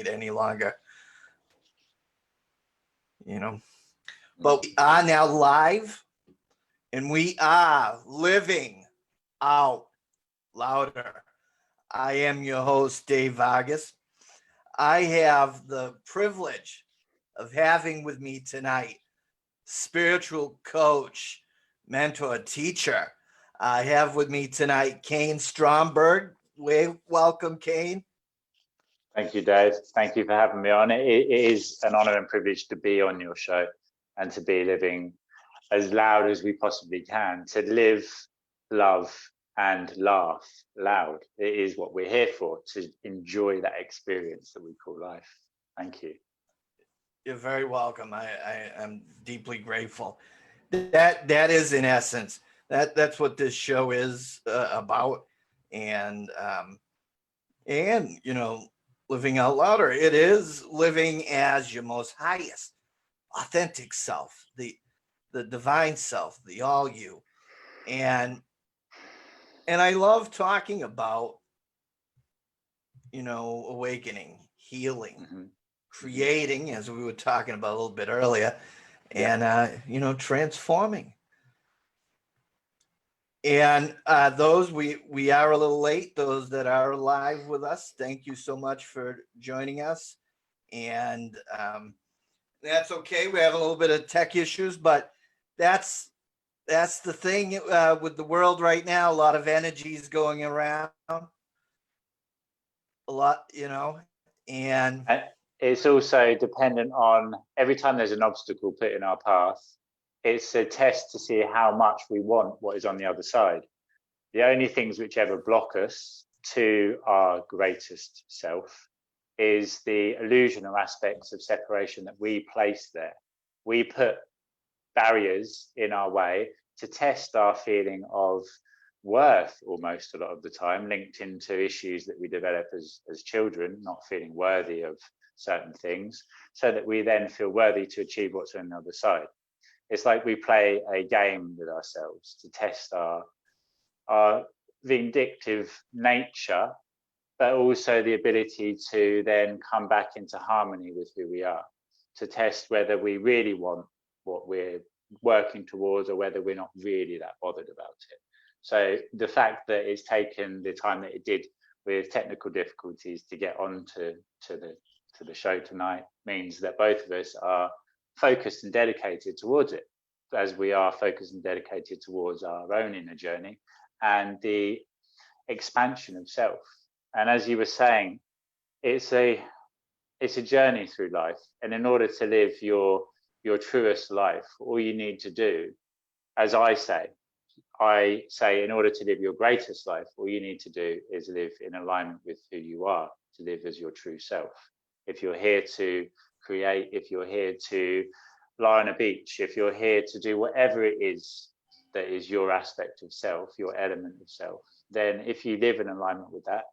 it any longer. But we are now live, and we are living out louder. I am your host, Dave Vargas. I have the privilege of having with me tonight spiritual coach, mentor, teacher. I have with me tonight Kain Stromberg. Welcome, Kain. Thank you, Dave. Thank you for having me on. It is an honor and privilege to be on your show and to be living as loud as we possibly can, to live, love, and laugh loud. It is what we're here for, to enjoy that experience that we call life. Thank you. You're very welcome. I am deeply grateful. That is, in essence, that's what this show is about, and living out louder. It is living as your most highest, authentic self, the divine self, the all you, and I love talking about awakening, healing, creating, as we were talking about a little bit earlier, and transforming. And those we are a little late. Those that are live with us, thank you so much for joining us. And that's okay. We have a little bit of tech issues, but that's the thing with the world right now. A lot of energies going around. A lot, and it's also dependent on every time there's an obstacle put in our path. It's a test to see how much we want what is on the other side. The only things which ever block us to our greatest self is the illusion or aspects of separation that we place there. We put barriers in our way to test our feeling of worth, almost a lot of the time, linked into issues that we develop as children, not feeling worthy of certain things, so that we then feel worthy to achieve what's on the other side. It's like we play a game with ourselves to test our vindictive nature, but also the ability to then come back into harmony with who we are, to test whether we really want what we're working towards or whether we're not really that bothered about it. So the fact that it's taken the time that it did with technical difficulties to get on to the show tonight means that both of us are focused and dedicated towards it, as we are focused and dedicated towards our own inner journey and the expansion of self. And as you were saying, it's a journey through life, and in order to live your truest life, all you need to do, as I say in order to live your greatest life, all you need to do is live in alignment with who you are, to live as your true self. If you're here to create, if you're here to lie on a beach, if you're here to do whatever it is that is your aspect of self, your element of self, then if you live in alignment with that,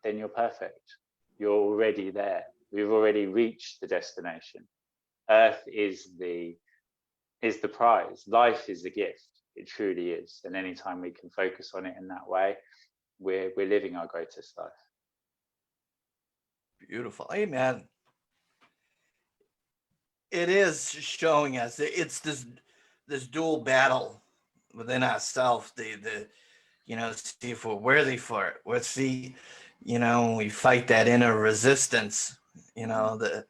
then you're perfect. You're already there. We've already reached the destination. Earth is the prize. Life is the gift. It truly is. And anytime we can focus on it in that way, we're living our greatest life. Beautiful. Amen. It is showing us it's this dual battle within ourselves. The see if we're worthy for it. Let's see, we fight that inner resistance. The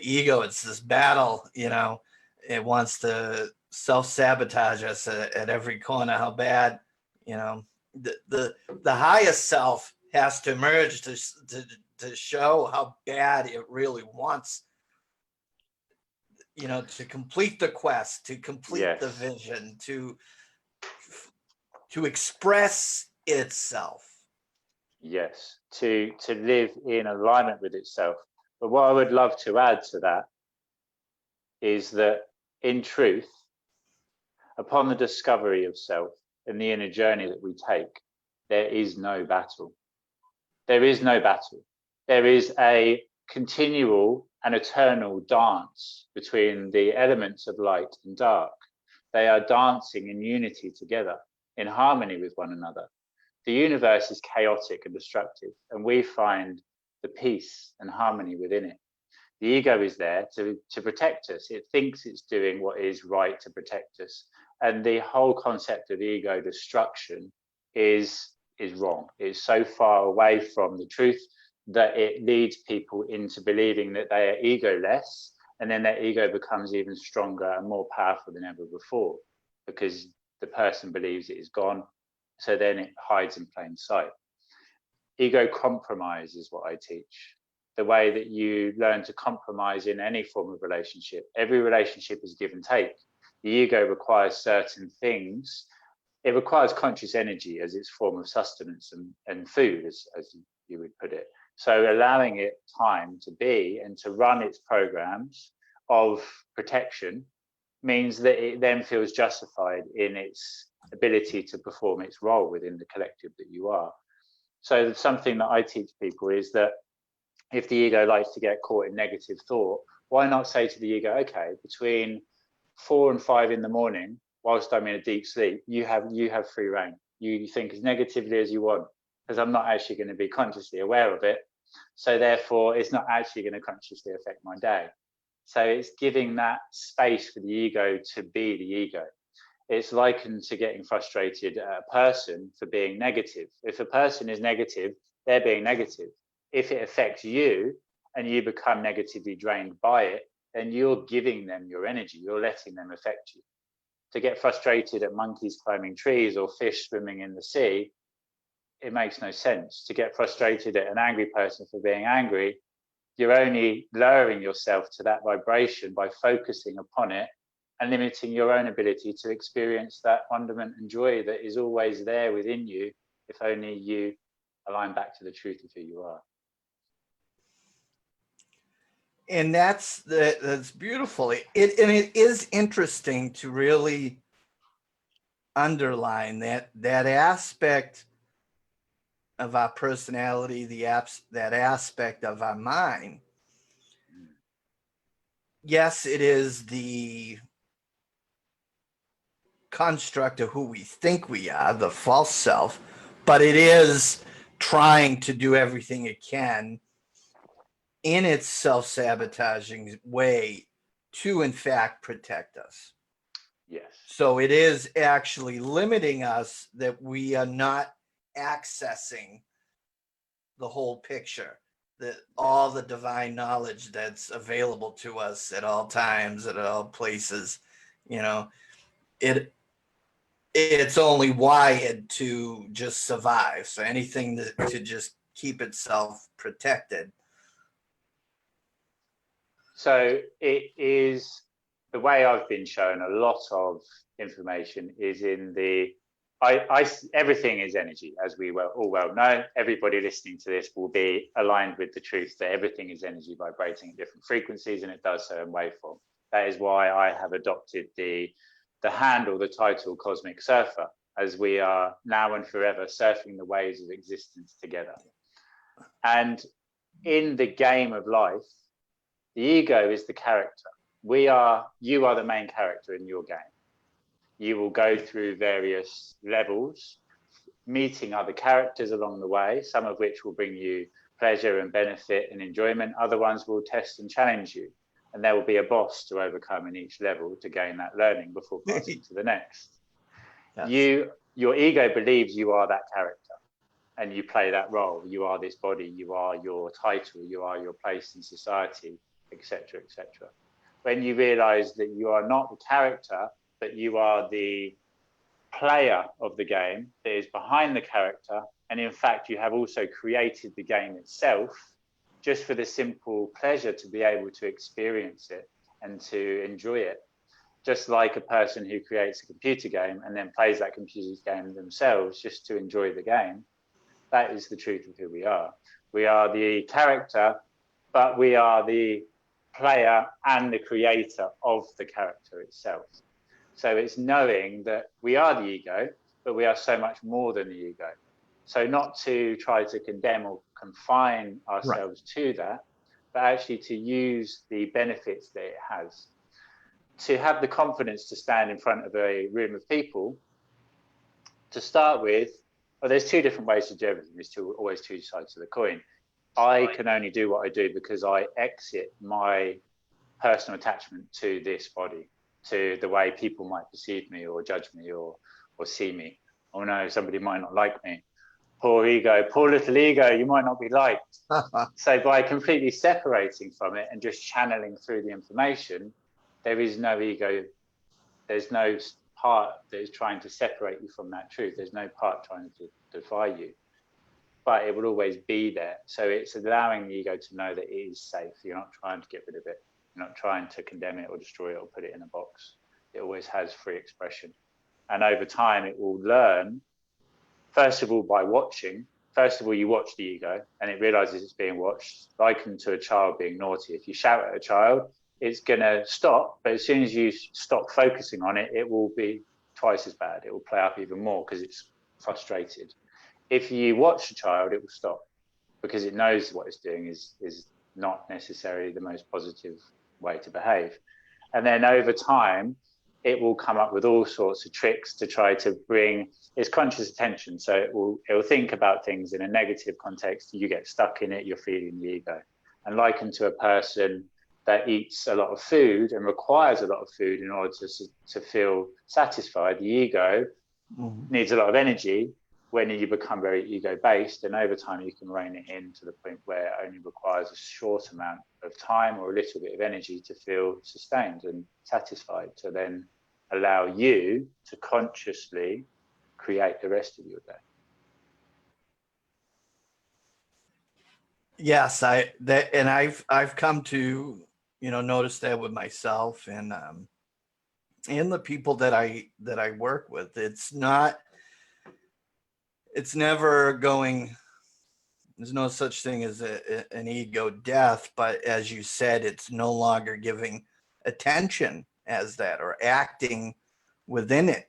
ego. It's this battle. It wants to self-sabotage us at every corner. How bad, the highest self has to emerge to show how bad it really wants, to complete the quest, to complete the vision, to express itself. Yes, to live in alignment with itself. But what I would love to add to that is that, in truth, upon the discovery of self and the inner journey that we take, there is no battle. There is no battle. There is a continual and eternal dance between the elements of light and dark. They are dancing in unity together, in harmony with one another. The universe is chaotic and destructive, and we find the peace and harmony within it. The ego is there to protect us. It thinks it's doing what is right to protect us. And the whole concept of ego destruction is wrong. It's so far away from the truth that it leads people into believing that they are egoless, and then their ego becomes even stronger and more powerful than ever before, because the person believes it is gone, so then it hides in plain sight. Ego compromise is what I teach. The way that you learn to compromise in any form of relationship. Every relationship is give and take. The ego requires certain things. It requires conscious energy as its form of sustenance and food, as you would put it. So allowing it time to be and to run its programs of protection means that it then feels justified in its ability to perform its role within the collective that you are. So something that I teach people is that if the ego likes to get caught in negative thought, why not say to the ego, okay, between 4 and 5 in the morning, whilst I'm in a deep sleep, you have free reign. You think as negatively as you want, because I'm not actually going to be consciously aware of it. So therefore, it's not actually going to consciously affect my day. So it's giving that space for the ego to be the ego. It's likened to getting frustrated at a person for being negative. If a person is negative, they're being negative. If it affects you and you become negatively drained by it, then you're giving them your energy. You're letting them affect you. To get frustrated at monkeys climbing trees or fish swimming in the sea, it makes no sense. To get frustrated at an angry person for being angry, you're only lowering yourself to that vibration by focusing upon it and limiting your own ability to experience that wonderment and joy that is always there within you, if only you align back to the truth of who you are. And that's beautiful. And it is interesting to really underline that aspect of our personality, that aspect of our mind. Yes, it is the construct of who we think we are, the false self, but it is trying to do everything it can in its self-sabotaging way to, in fact, protect us. Yes. So it is actually limiting us that we are not accessing the whole picture, that all the divine knowledge that's available to us at all times, at all places. It's only wired to just survive. So anything to just keep itself protected. So it is, the way I've been shown a lot of information is in everything is energy, as we all well know. Everybody listening to this will be aligned with the truth that everything is energy vibrating at different frequencies, and it does so in waveform. That is why I have adopted the handle, the title Cosmic Surfer, as we are now and forever surfing the waves of existence together. And in the game of life, the ego is the character. You are the main character in your game. You will go through various levels, meeting other characters along the way, some of which will bring you pleasure and benefit and enjoyment. Other ones will test and challenge you. And there will be a boss to overcome in each level to gain that learning before passing to the next. Yes. Your ego believes you are that character and you play that role. You are this body, you are your title, you are your place in society, etc., etc. When you realize that you are not the character, but you are the player of the game that is behind the character, and in fact you have also created the game itself just for the simple pleasure to be able to experience it and to enjoy it. Just like a person who creates a computer game and then plays that computer game themselves just to enjoy the game. That is the truth of who we are. We are the character, but we are the player and the creator of the character itself. So it's knowing that we are the ego, but we are so much more than the ego. So not to try to condemn or confine ourselves to that, but actually to use the benefits that it has. To have the confidence to stand in front of a room of people, to start with, there's two different ways to do everything. There's always two sides to the coin. I can only do what I do because I exit my personal attachment to this body, to the way people might perceive me or judge me or see me. Oh no, somebody might not like me. Poor ego, poor little ego, you might not be liked. So by completely separating from it and just channeling through the information, there is no ego. There's no part that is trying to separate you from that truth. There's no part trying to defy you, but it will always be there. So it's allowing the ego to know that it is safe. You're not trying to get rid of it. You're not trying to condemn it or destroy it or put it in a box. It always has free expression. And over time, it will learn, first of all, by watching. First of all, you watch the ego and it realizes it's being watched, likened to a child being naughty. If you shout at a child, it's going to stop. But as soon as you stop focusing on it, it will be twice as bad. It will play up even more because it's frustrated. If you watch a child, it will stop because it knows what it's doing is not necessarily the most positive way to behave. And then over time, it will come up with all sorts of tricks to try to bring its conscious attention. So it will think about things in a negative context. You get stuck in it, you're feeding the ego. And likened to a person that eats a lot of food and requires a lot of food in order to feel satisfied, the ego needs a lot of energy. When you become very ego-based, and over time you can rein it in to the point where it only requires a short amount of time or a little bit of energy to feel sustained and satisfied, to then allow you to consciously create the rest of your day. Yes, I've come to, notice that with myself and the people that I work with. It's never going, there's no such thing as an ego death, but as you said, it's no longer giving attention as that or acting within it.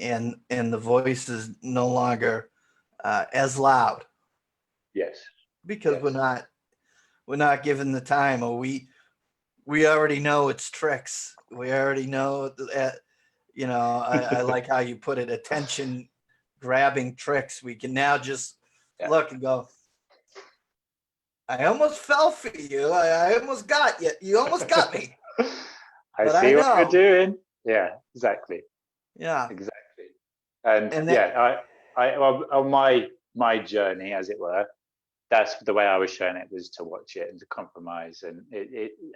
And the voice is no longer as loud. Yes. Because we're not given the time, or we already know its tricks. We already know that, I like how you put it, attention grabbing tricks. We can now just look and go, I almost fell for you. I almost got you. You almost got me. I see what you're doing. Yeah, exactly. Yeah, exactly. And yeah, well, on my journey, as it were, that's the way I was shown it, was to watch it and to compromise. And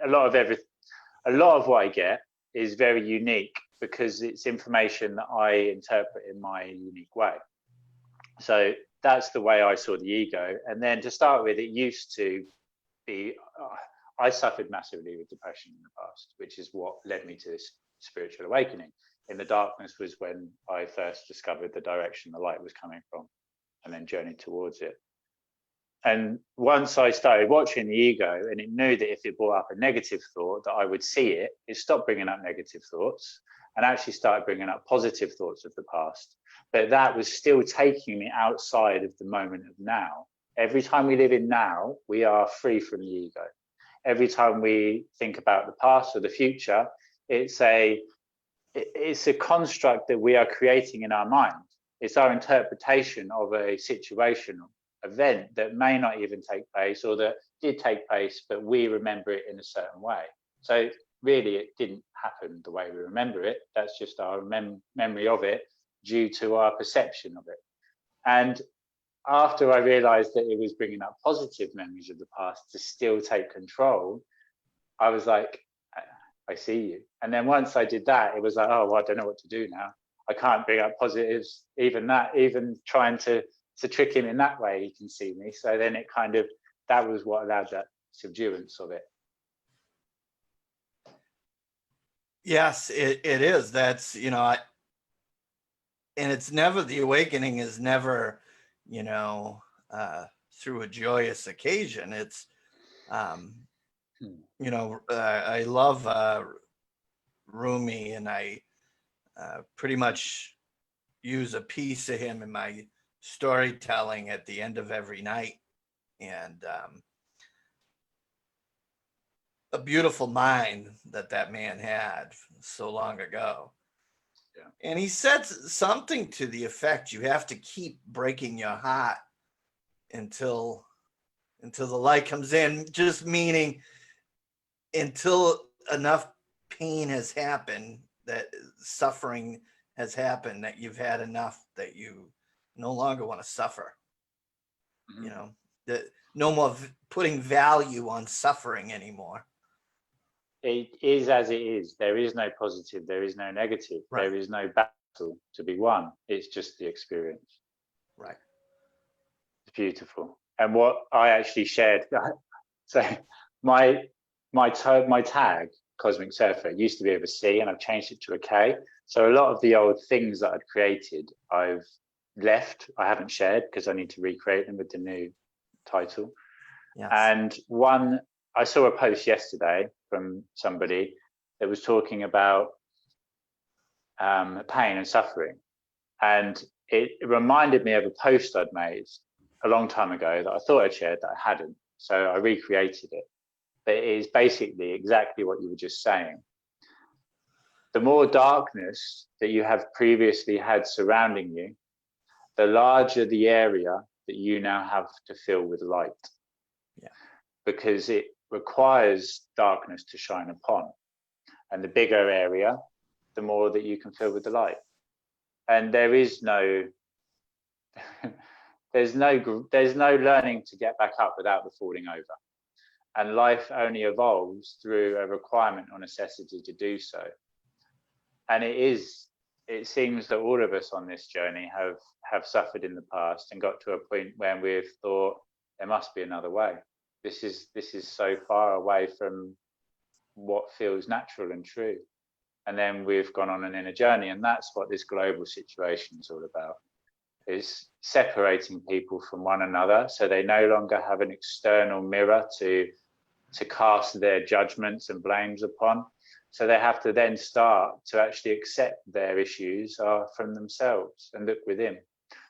a lot of what I get is very unique because it's information that I interpret in my unique way. So that's the way I saw the ego. And then to start with, it used to be, I suffered massively with depression in the past, which is what led me to this spiritual awakening. In the darkness was when I first discovered the direction the light was coming from and then journeyed towards it. And once I started watching the ego, and it knew that if it brought up a negative thought, that I would see it, it stopped bringing up negative thoughts and actually started bringing up positive thoughts of the past. But that was still taking me outside of the moment of now. Every time we live in now, we are free from the ego. Every time we think about the past or the future, it's a construct that we are creating in our mind. It's our interpretation of a situation, event that may not even take place, or that did take place, but we remember it in a certain way. So really, it didn't happen the way we remember it. That's just our memory of it due to our perception of it. And after I realized that it was bringing up positive memories of the past to still take control, I was like, I see you. And then once I did that, it was like, oh, well, I don't know what to do now. I can't bring up positives, even trying to trick him in that way, he can see me. So then it kind of, that was what allowed that subduance of it. Yes, it is. That's, and it's never, the awakening is never, through a joyous occasion. It's, I love Rumi, and I pretty much use a piece of him in my storytelling at the end of every night. And a beautiful mind that man had so long ago. Yeah. And he said something to the effect, you have to keep breaking your heart until until the light comes in, just meaning until enough pain has happened, that suffering has happened, that you've had enough, that you no longer want to suffer. Mhm. You know, that no more putting value on suffering anymore. It is as it is. There is no positive, there is no negative, Right. there is no battle to be won. It's just the experience. Right. It's beautiful. And what I actually shared, so my tag, Cosmic Surfer, used to be with a C, and I've changed it to a K. So a lot of the old things that I'd created, I've left. I haven't shared because I need to recreate them with the new title. Yes. And one, I saw a post yesterday from somebody that was talking about pain and suffering. And it reminded me of a post I'd made a long time ago that I thought I'd shared that I hadn't. So I recreated it. But it is basically exactly what you were just saying. The more darkness that you have previously had surrounding you, the larger the area that you now have to fill with light. Yeah. Because it requires darkness to shine upon. And the bigger area, the more that you can fill with the light. And there is no there's no learning to get back up without the falling over. And life only evolves through a requirement or necessity to do so. And it seems that all of us on this journey have suffered in the past and got to a point where we've thought there must be another way. This is so far away from what feels natural and true. And then we've gone on an inner journey, and that's what this global situation is all about, is separating people from one another so they no longer have an external mirror to cast their judgments and blames upon. So they have to then start to actually accept their issues are from themselves and look within,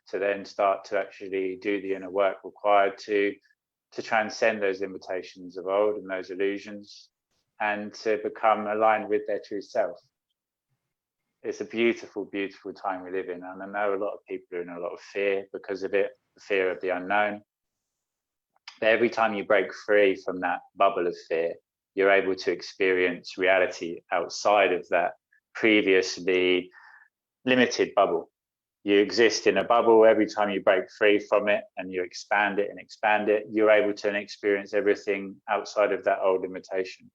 to then start to actually do the inner work required to transcend those limitations of old and those illusions, and to become aligned with their true self. It's a beautiful, beautiful time we live in. And I know a lot of people are in a lot of fear because of it, the fear of the unknown. But every time you break free from that bubble of fear, you're able to experience reality outside of that previously limited bubble. You exist in a bubble. Every time you break free from it and you expand it, you're able to experience everything outside of that old limitation.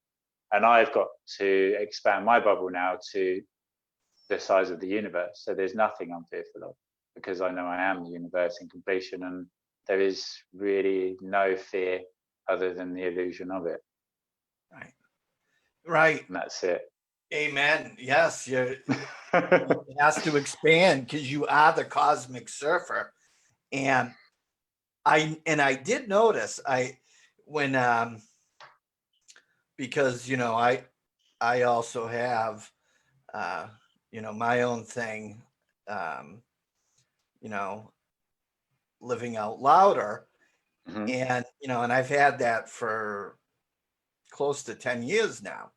And I've got to expand my bubble now to the size of the universe. So there's nothing I'm fearful of, because I know I am the universe in completion, and there is really no fear other than the illusion of it. Right. Right. And that's it. Amen. Yes, it has to expand because you are the cosmic surfer. And I did notice because I also have my own thing, living out louder. Mhm. And and I've had that for close to 10 years now.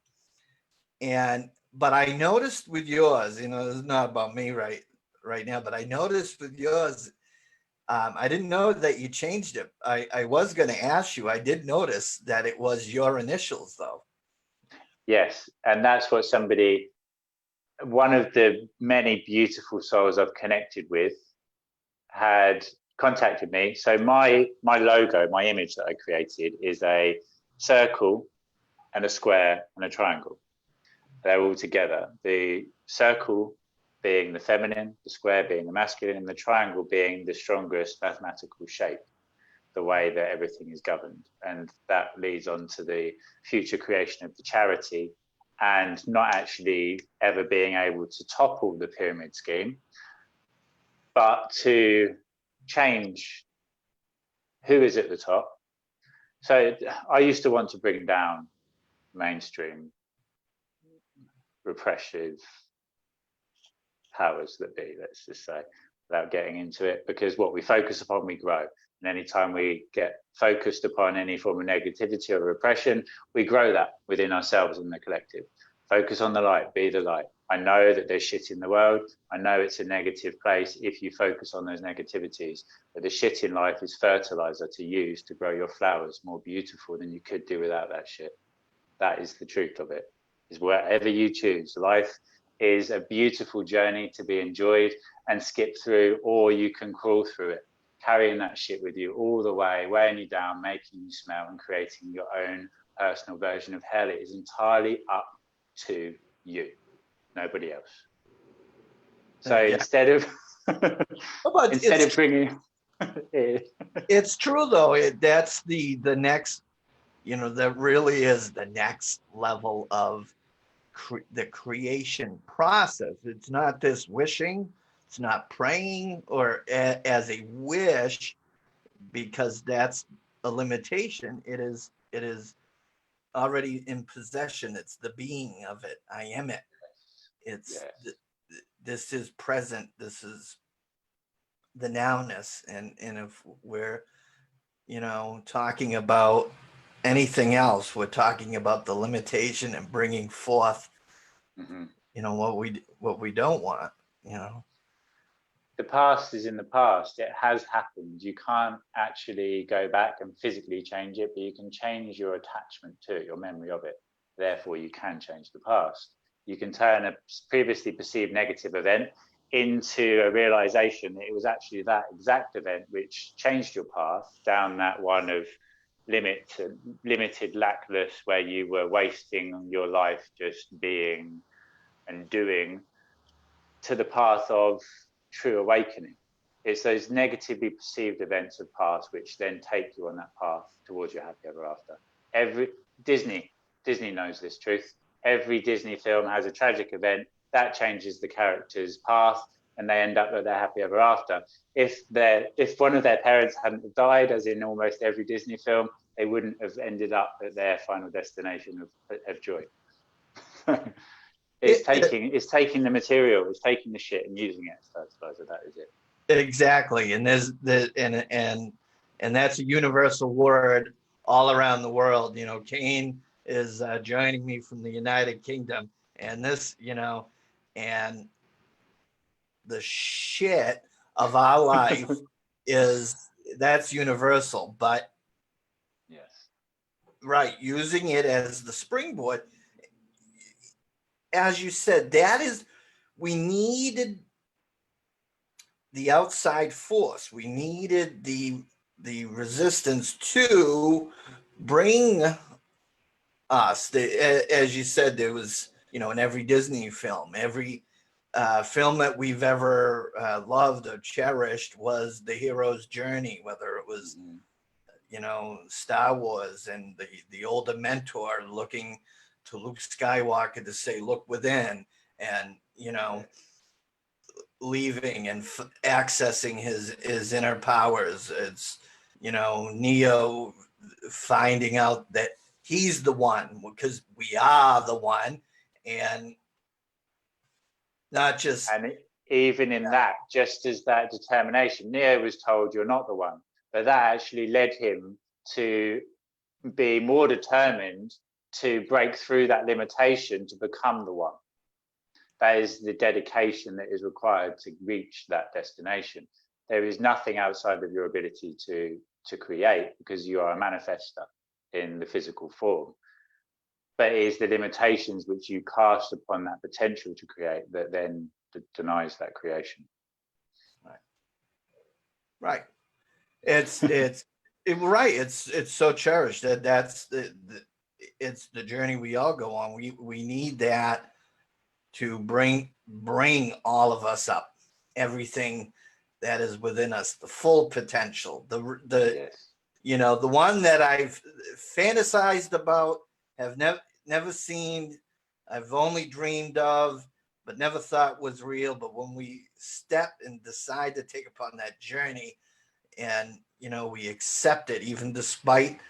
But I noticed with yours, this is not about me right now, but I noticed with yours, I didn't know that you changed it. I was going to ask you, I did notice that it was your initials though. Yes, and that's what one of the many beautiful souls I've connected with had contacted me. So my logo, my image that I created, is a circle and a square and a triangle. They're all together. The circle being the feminine, the square being the masculine, and the triangle being the strongest mathematical shape, the way that everything is governed. And that leads on to the future creation of the charity, and not actually ever being able to topple the pyramid scheme, but to change who is at the top. So I used to want to bring down mainstream repressive powers that be, let's just say, without getting into it, because what we focus upon, we grow. And anytime we get focused upon any form of negativity or repression, we grow that within ourselves and the collective. Focus on the light, be the light. I know that there's shit in the world. I know it's a negative place if you focus on those negativities. But the shit in life is fertilizer to use to grow your flowers more beautiful than you could do without that shit. That is the truth of it. Is wherever you choose. Life is a beautiful journey to be enjoyed and skip through, or you can crawl through it, carrying that shit with you all the way, weighing you down, making you smell, and creating your own personal version of hell. It is entirely up to you, nobody else. So Yeah. instead of But instead of bringing it's true though. That's the next, that really is the next level of the creation process. It's not this wishing, it's not praying or as a wish, because that's a limitation. It is already in possession. It's the being of it. I am it. It's this is present. This is the nowness. And if we're talking about anything else, we're talking about the limitation and bringing forth what we don't want. The past is in the past. It has happened. You can't actually go back and physically change it, but you can change your attachment to it, your memory of it. Therefore, you can change the past. You can turn a previously perceived negative event into a realization that it was actually that exact event which changed your path down that one of limited, lackless, where you were wasting your life just being and doing, to the path of true awakening. It's those negatively perceived events of past which then take you on that path towards your happy ever after. Every Disney knows this truth. Every Disney film has a tragic event that changes the character's path and they end up with their happy ever after. If one of their parents hadn't died, as in almost every Disney film, they wouldn't have ended up at their final destination of joy. It's taking the material, it's taking the shit and using it as fertilizer. That is it. Exactly. And there's and that's a universal word all around the world. Kain is joining me from the United Kingdom, and this, and the shit of our life that's universal. But yes, right, using it as the springboard, as you said, we needed the outside force. We needed the resistance to bring us. As you said, there was, in every Disney film, every film that we've ever loved or cherished was the hero's journey, whether it was, Star Wars and the older mentor looking to Luke Skywalker to say, look within, and, leaving and accessing his inner powers. It's, Neo finding out that he's the one, because we are the one, and not just. And even in that, just as that determination, Neo was told you're not the one, but that actually led him to be more determined to break through that limitation to become the one. That is the dedication that is required to reach that destination. There is nothing outside of your ability to create, because you are a manifester in the physical form. But it is the limitations which you cast upon that potential to create that then denies that creation. Right. It's right. It's so cherished that's it's the journey we all go on. We need that to bring all of us up, everything that is within us, the full potential, the one that I've fantasized about, have never seen, I've only dreamed of, but never thought was real. But when we step and decide to take upon that journey, and we accept it, even despite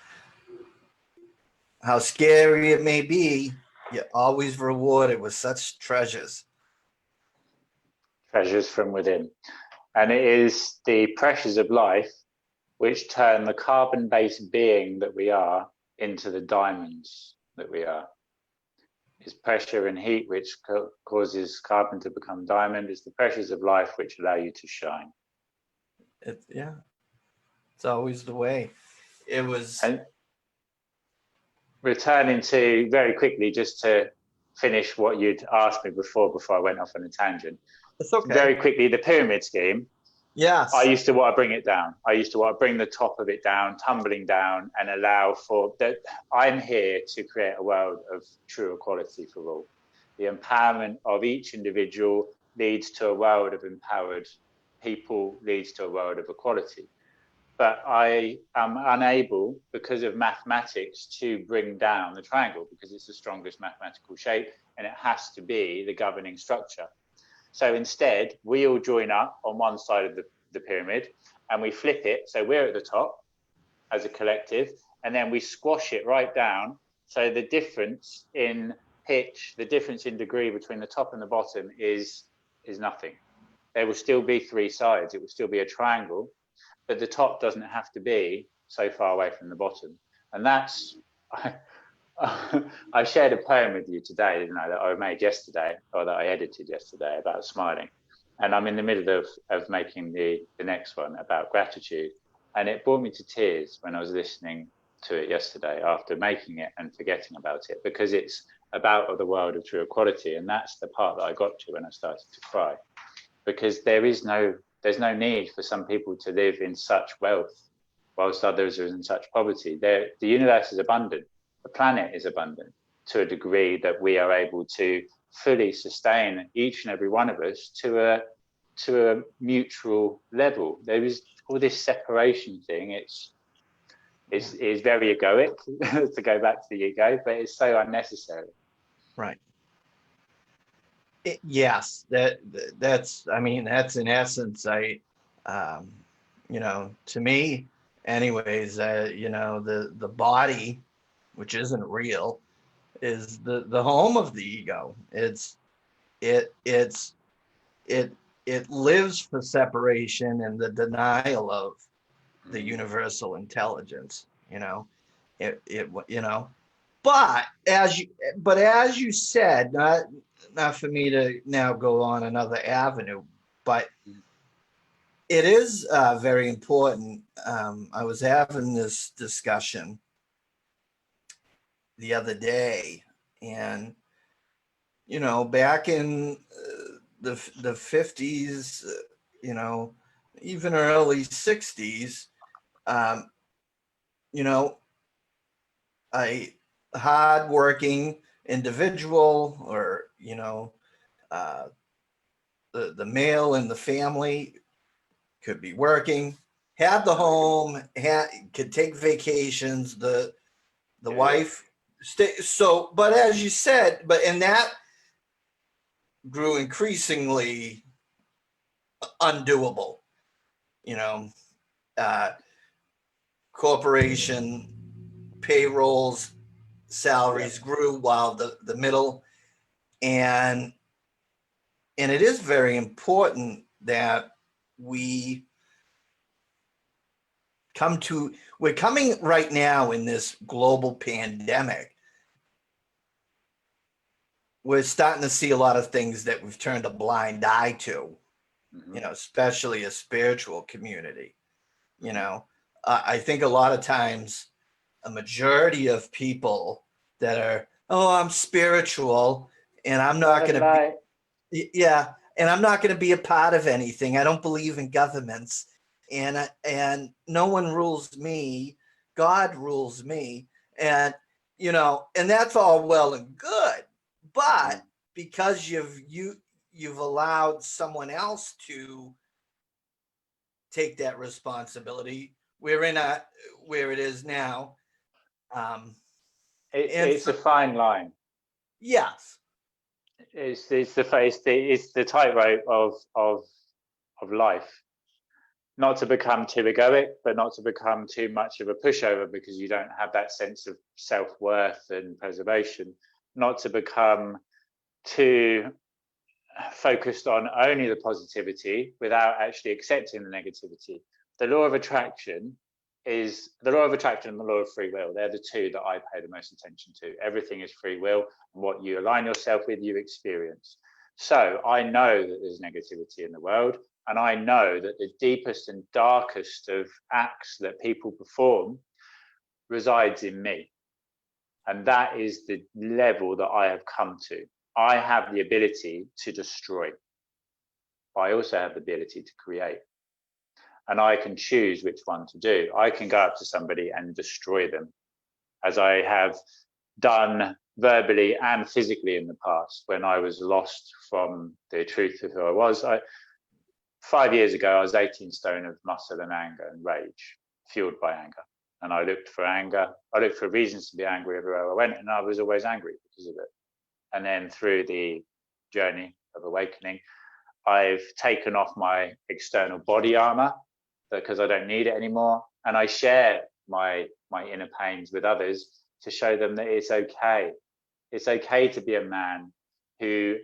how scary it may be, you're always rewarded with such treasures. Treasures from within. And it is the pressures of life which turn the carbon-based being that we are into the diamonds that we are. It's pressure and heat which causes carbon to become diamond. It's the pressures of life which allow you to shine. It's always the way. It was. And returning to very quickly, just to finish what you'd asked me before I went off on a tangent. It's okay. Very quickly, the pyramid scheme. Yes. I used to want to bring it down. I used to want to bring the top of it down, tumbling down, and allow for that. I'm here to create a world of true equality for all. The empowerment of each individual leads to a world of empowered people, leads to a world of equality. But I am unable, because of mathematics, to bring down the triangle because it's the strongest mathematical shape and it has to be the governing structure. So instead, we all join up on one side of the pyramid and we flip it. So we're at the top as a collective, and then we squash it right down. So the difference in pitch, the difference in degree between the top and the bottom is nothing. There will still be three sides. It will still be a triangle, but the top doesn't have to be so far away from the bottom. And that's, I shared a poem with you today, didn't I, that I made yesterday, or that I edited yesterday, about smiling. And I'm in the middle of making the next one about gratitude. And it brought me to tears when I was listening to it yesterday after making it and forgetting about it, because it's about the world of true equality. And that's the part that I got to when I started to cry, because there's no need for some people to live in such wealth whilst others are in such poverty. The universe is abundant. The planet is abundant to a degree that we are able to fully sustain each and every one of us to a mutual level. There is all this separation thing. It's very egoic to go back to the ego, but it's so unnecessary. Right. Yes, that's in essence, to me anyways, the body, which isn't real, is the home of the ego. It lives for separation and the denial of the universal intelligence, but as you said, not for me to now go on another avenue, but it is very important. I was having this discussion the other day, and back in the 50s, even early 60s, a hard-working individual, or the male in the family could be working, had the home, could take vacations, the wife stay. So, but as you said, and that grew increasingly undoable. Corporation payrolls, salaries grew while the middle, and it is very important that we're coming right now in this global pandemic. We're starting to see a lot of things that we've turned a blind eye to, especially a spiritual community. I think a lot of times a majority of people that are, I'm spiritual and I'm not going to be, and I'm not going to be a part of anything. I don't believe in governments, and no one rules me. God rules me. And, and that's all well and good, but because you've allowed someone else to take that responsibility, we're in where it is now. It's a fine line. Yes. It's the tightrope of life. Not to become too egoic, but not to become too much of a pushover because you don't have that sense of self-worth and preservation. Not to become too focused on only the positivity without actually accepting the negativity. The law of attraction is the law of attraction and the law of free will. They're the two that I pay the most attention to. Everything is free will, and what you align yourself with, you experience. So I know that there's negativity in the world, and I know that the deepest and darkest of acts that people perform resides in me. And that is the level that I have come to. I have the ability to destroy, but I also have the ability to create. And I can choose which one to do. I can go up to somebody and destroy them, as I have done verbally and physically in the past when I was lost from the truth of who I was. 5 years ago, I was 18 stone of muscle and anger and rage, fueled by anger. And I looked for anger. I looked for reasons to be angry everywhere I went, and I was always angry because of it. And then through the journey of awakening, I've taken off my external body armor because I don't need it anymore. And I share my inner pains with others to show them that it's okay. It's okay to be a man who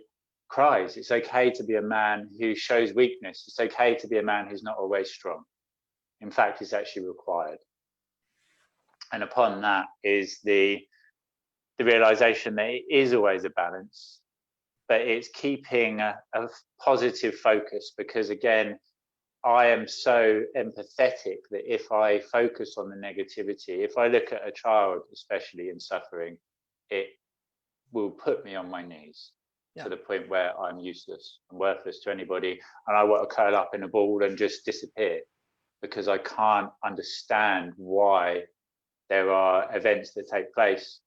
cries. It's okay to be a man who shows weakness. It's okay to be a man who's not always strong. In fact, it's actually required. And upon that is the realization that it is always a balance, but it's keeping a positive focus, because again, I am so empathetic that if I focus on the negativity, if I look at a child, especially in suffering, it will put me on my knees to the point where I'm useless and worthless to anybody. And I want to curl up in a ball and just disappear, because I can't understand why there are events that take place.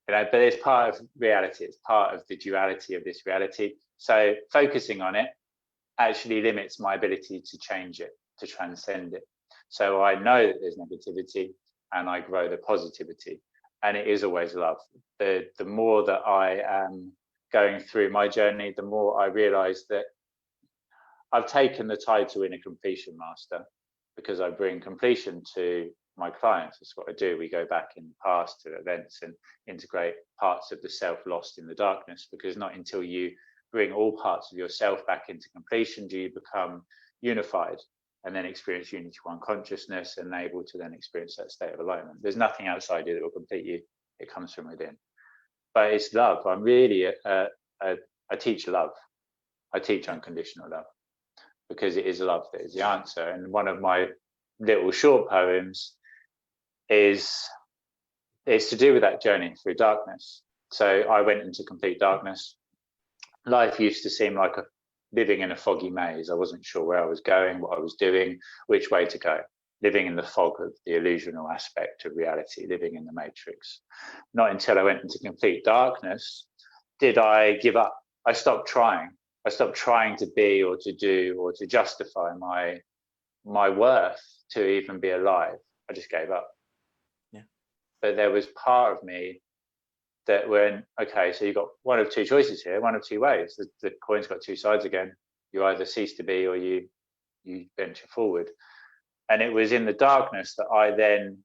But it's part of reality. It's part of the duality of this reality. So focusing on it actually limits my ability to change it, to transcend it. So I know that there's negativity, and I grow the positivity, and it is always love. The more that I am going through my journey, the more I realize that I've taken the title Inner Completion Master, because I bring completion to my clients. That's what I do. We go back in the past to events and integrate parts of the self lost in the darkness, because not until you bring all parts of yourself back into completion do you become unified and then experience unity one consciousness and able to then experience that state of alignment. There's nothing outside you that will complete you. It comes from within. But it's love. I'm really I teach love. I teach unconditional love, because it is love that is the answer. And one of my little short poems is to do with that journey through darkness. So I went into complete darkness. Life used to seem like living in a foggy maze. I wasn't sure where I was going, what I was doing, which way to go. Living in the fog of the illusional aspect of reality, living in the matrix. Not until I went into complete darkness did I give up. I stopped trying. I stopped trying to be or to do or to justify my worth to even be alive. I just gave up. Yeah. But there was part of me that went, okay, so you've got one of two choices here, one of two ways. The coin's got two sides again. You either cease to be or you venture forward. And it was in the darkness that I then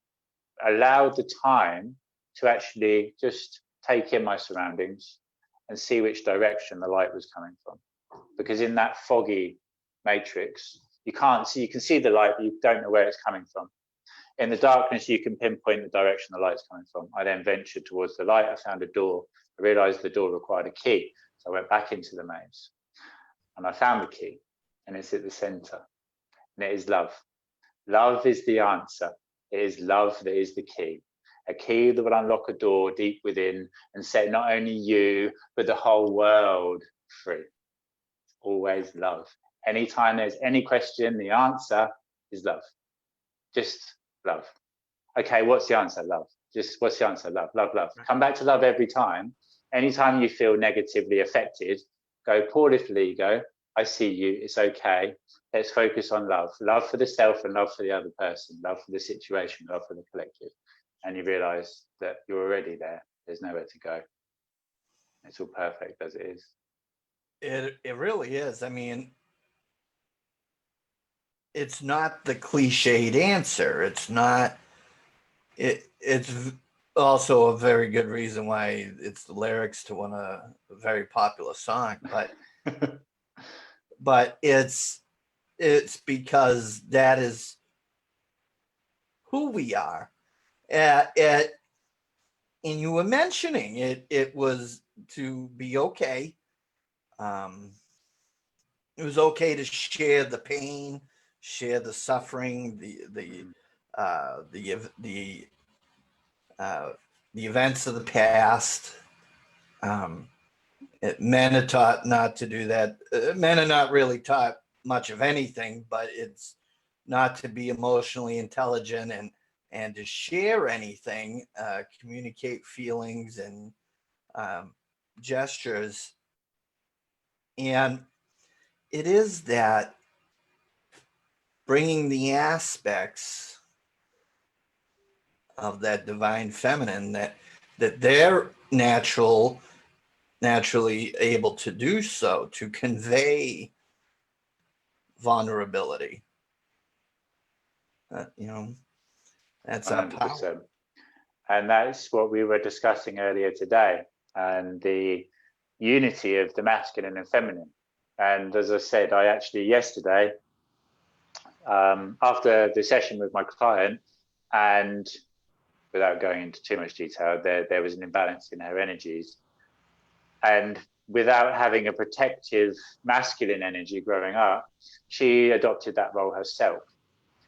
allowed the time to actually just take in my surroundings and see which direction the light was coming from. Because in that foggy matrix, you can't see, you can see the light, but you don't know where it's coming from. In the darkness, you can pinpoint the direction the light's coming from. I then ventured towards the light. I found a door. I realized the door required a key. So I went back into the maze and I found the key, and it's at the center. And it is love. Love is the answer. It is love that is the key. A key that will unlock a door deep within and set not only you, but the whole world free. Always love. Anytime there's any question, the answer is love. Just love. Okay, what's the answer? Love. Just what's the answer? Love, love, love. Come back to love every time. Anytime you feel negatively affected, go, poor little ego, I see you, it's okay. Let's focus on love. Love for the self and love for the other person, love for the situation, love for the collective. And you realize that you're already there. There's nowhere to go. It's all perfect as it is. It really is. I mean, it's not the cliched answer. It's not. It's also a very good reason why it's the lyrics to a very popular song. But it's because that is who we are. And you were mentioning it was to be okay. Um, it was okay to share the pain, share the suffering, uh, the the uh, the events of the past. Um, Men are taught not to do that. Men are not really taught much of anything, but it's not to be emotionally intelligent and to share anything, communicate feelings and um, gestures. And it is that bringing the aspects of that divine feminine that they're naturally able to do so, to convey vulnerability. You know, that's our power. 100%. And that's what we were discussing earlier today, and the unity of the masculine and feminine. And as I said, I actually yesterday, after the session with my client, and without going into too much detail, there was an imbalance in her energies. And without having a protective masculine energy growing up, she adopted that role herself.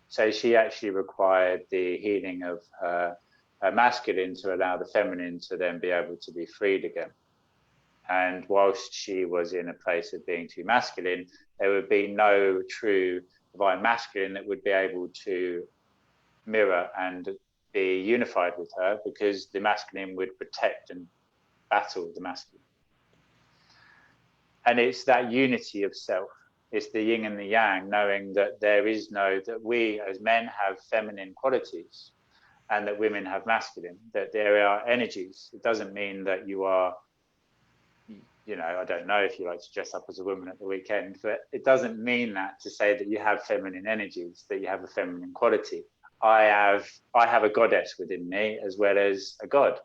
So she actually required the healing of her masculine to allow the feminine to then be able to be freed again. And whilst she was in a place of being too masculine, there would be no true divine masculine that would be able to mirror and be unified with her, because the masculine would protect and battle the masculine. And it's that unity of self. It's the yin and the yang, knowing that that we as men have feminine qualities and that women have masculine, that there are energies. It doesn't mean that you are, I don't know if you like to dress up as a woman at the weekend, but it doesn't mean that to say that you have feminine energies, that you have a feminine quality. I have a goddess within me as well as a god.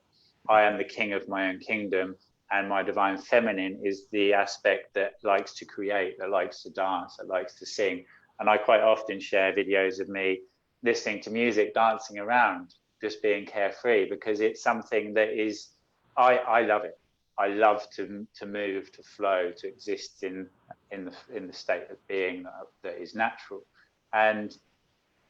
I am the king of my own kingdom, and my divine feminine is the aspect that likes to create, that likes to dance, that likes to sing. And I quite often share videos of me listening to music, dancing around, just being carefree, because it's something that is, I love it. I love to move, to flow, to exist in the state of being that is natural. And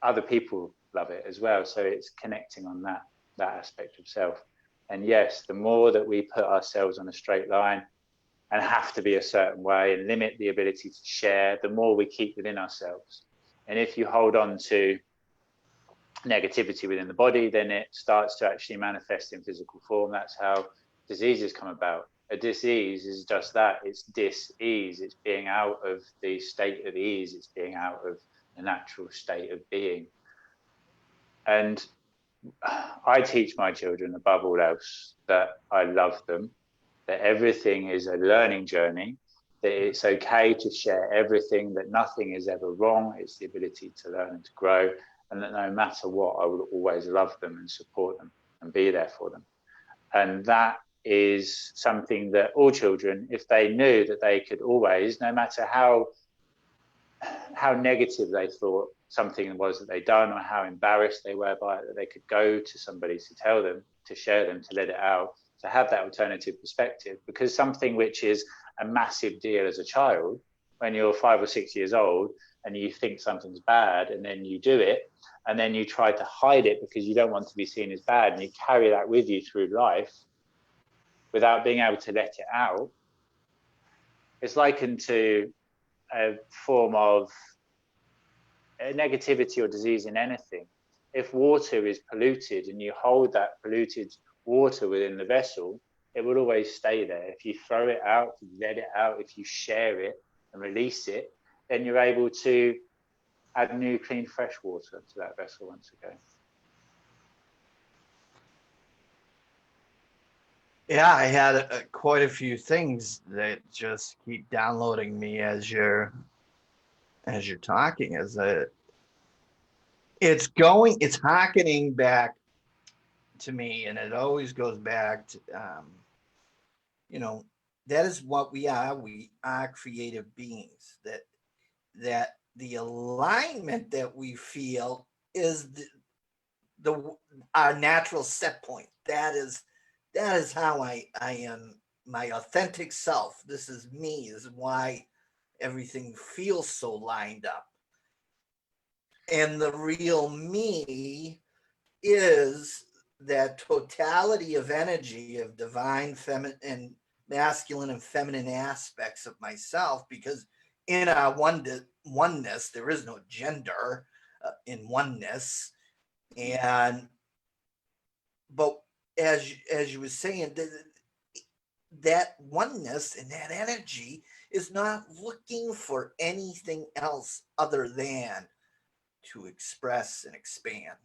other people love it as well. So it's connecting on that aspect of self. And yes, the more that we put ourselves on a straight line and have to be a certain way and limit the ability to share, the more we keep within ourselves. And if you hold on to negativity within the body, then it starts to actually manifest in physical form. That's how diseases come about. A disease is just that. It's dis-ease. It's being out of the state of ease. It's being out of the natural state of being. And I teach my children, above all else, that I love them, that everything is a learning journey, that it's okay to share everything, that nothing is ever wrong. It's the ability to learn and to grow, and that no matter what, I will always love them and support them and be there for them. And that is something that all children, if they knew that they could always, no matter how negative they thought something was that they'd done, or how embarrassed they were by it, that they could go to somebody to tell them, to share them, to let it out, to have that alternative perspective. Because something which is a massive deal as a child, when you're 5 or 6 years old and you think something's bad, and then you do it, and then you try to hide it because you don't want to be seen as bad, and you carry that with you through life without being able to let it out, it's likened to a form of negativity or disease in anything. If water is polluted and you hold that polluted water within the vessel, it will always stay there. If you throw it out, if you let it out, if you share it and release it, then you're able to add new, clean, fresh water to that vessel once again. Yeah, I had quite a few things that just keep downloading me as you're talking. It's harkening back to me, and it always goes back to that is what we are. We are creative beings. That the alignment that we feel is our natural set point. That is how I am my authentic self. This is me. This is why everything feels so lined up. And the real me is that totality of energy of divine feminine and masculine and feminine aspects of myself, because in our oneness there is no gender in oneness. And but as you were saying, that oneness and that energy is not looking for anything else other than to express and expand.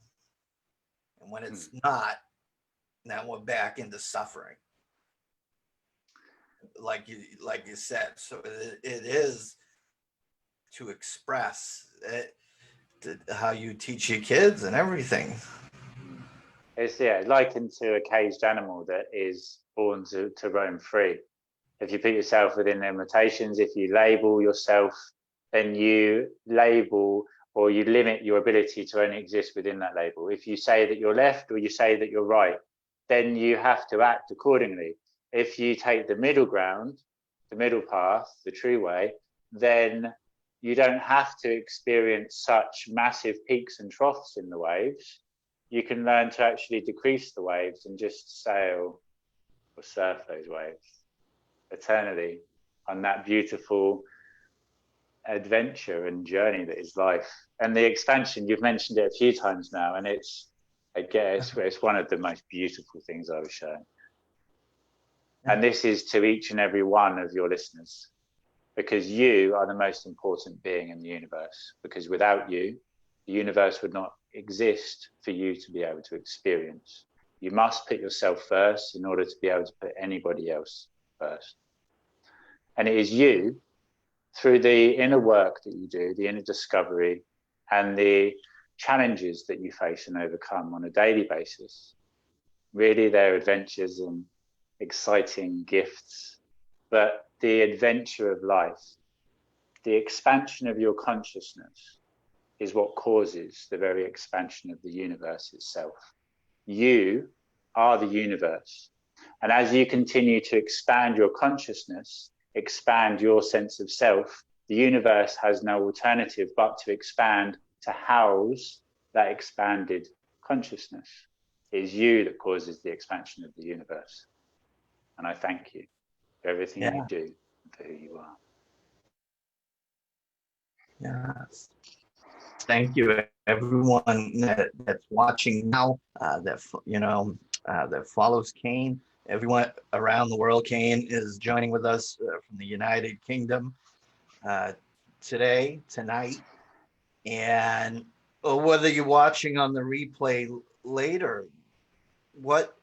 And when it's not, now we're back into suffering, like you said. So it is to express it, how you teach your kids and everything. It's likened to a caged animal that is born to roam free. If you put yourself within limitations, if you label yourself, then you label or you limit your ability to only exist within that label. If you say that you're left or you say that you're right, then you have to act accordingly. If you take the middle ground, the middle path, the true way, then you don't have to experience such massive peaks and troughs in the waves. You can learn to actually decrease the waves and just sail or surf those waves eternally on that beautiful adventure and journey that is life. And the expansion, you've mentioned it a few times now, and it's one of the most beautiful things I was shown. And this is to each and every one of your listeners, because you are the most important being in the universe, because without you, the universe would not exist for you to be able to experience. You must put yourself first in order to be able to put anybody else first. And it is you, through the inner work that you do, the inner discovery, and the challenges that you face and overcome on a daily basis. Really, they're adventures and exciting gifts, but the adventure of life, the expansion of your consciousness, is what causes the very expansion of the universe itself. You are the universe. And as you continue to expand your consciousness, expand your sense of self, the universe has no alternative but to expand to house that expanded consciousness. It is you that causes the expansion of the universe. And I thank you for everything you do and for who you are. Yes. Thank you, everyone that's watching now, that follows Kain. Everyone around the world, Kain is joining with us from the United Kingdom tonight. And whether you're watching on the replay later, what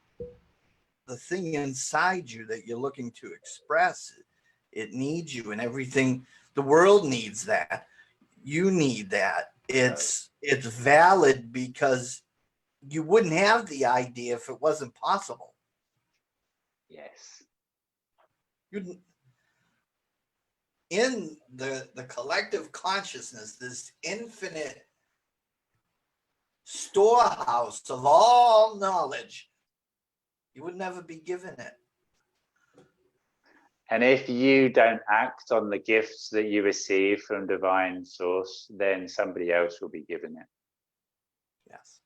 the thing inside you that you're looking to express, it needs you, and everything. The world needs that. You need that. It's valid, because you wouldn't have the idea if it wasn't possible. Yes. In the collective consciousness, this infinite storehouse of all knowledge, you would never be given it. And if you don't act on the gifts that you receive from divine source, then somebody else will be given it. Yes.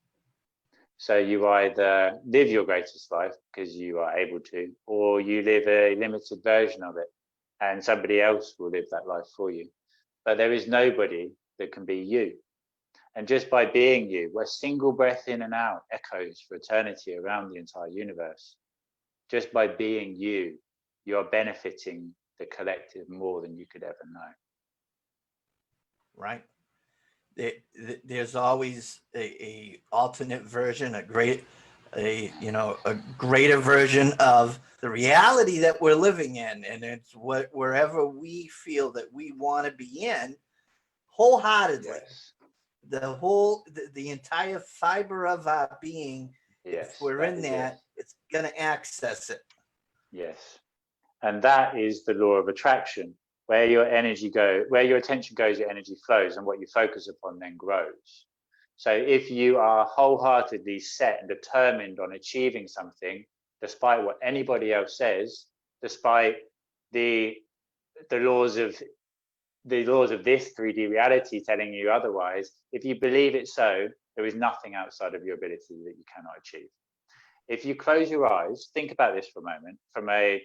So you either live your greatest life because you are able to, or you live a limited version of it and somebody else will live that life for you. But there is nobody that can be you. And just by being you, where single breath in and out echoes for eternity around the entire universe, just by being you, you're benefiting the collective more than you could ever know. Right. There's always a alternate version, a greater version of the reality that we're living in, and it's wherever we feel that we want to be in, wholeheartedly. Yes. The entire fiber of our being. Yes, if we're in that, it's going to access it. Yes. And that is the law of attraction. Where your attention goes, your energy flows, and what you focus upon then grows. So if you are wholeheartedly set and determined on achieving something, despite what anybody else says, despite the laws of this 3D reality telling you otherwise, if you believe it so, there is nothing outside of your ability that you cannot achieve. If you close your eyes, think about this for a moment, from a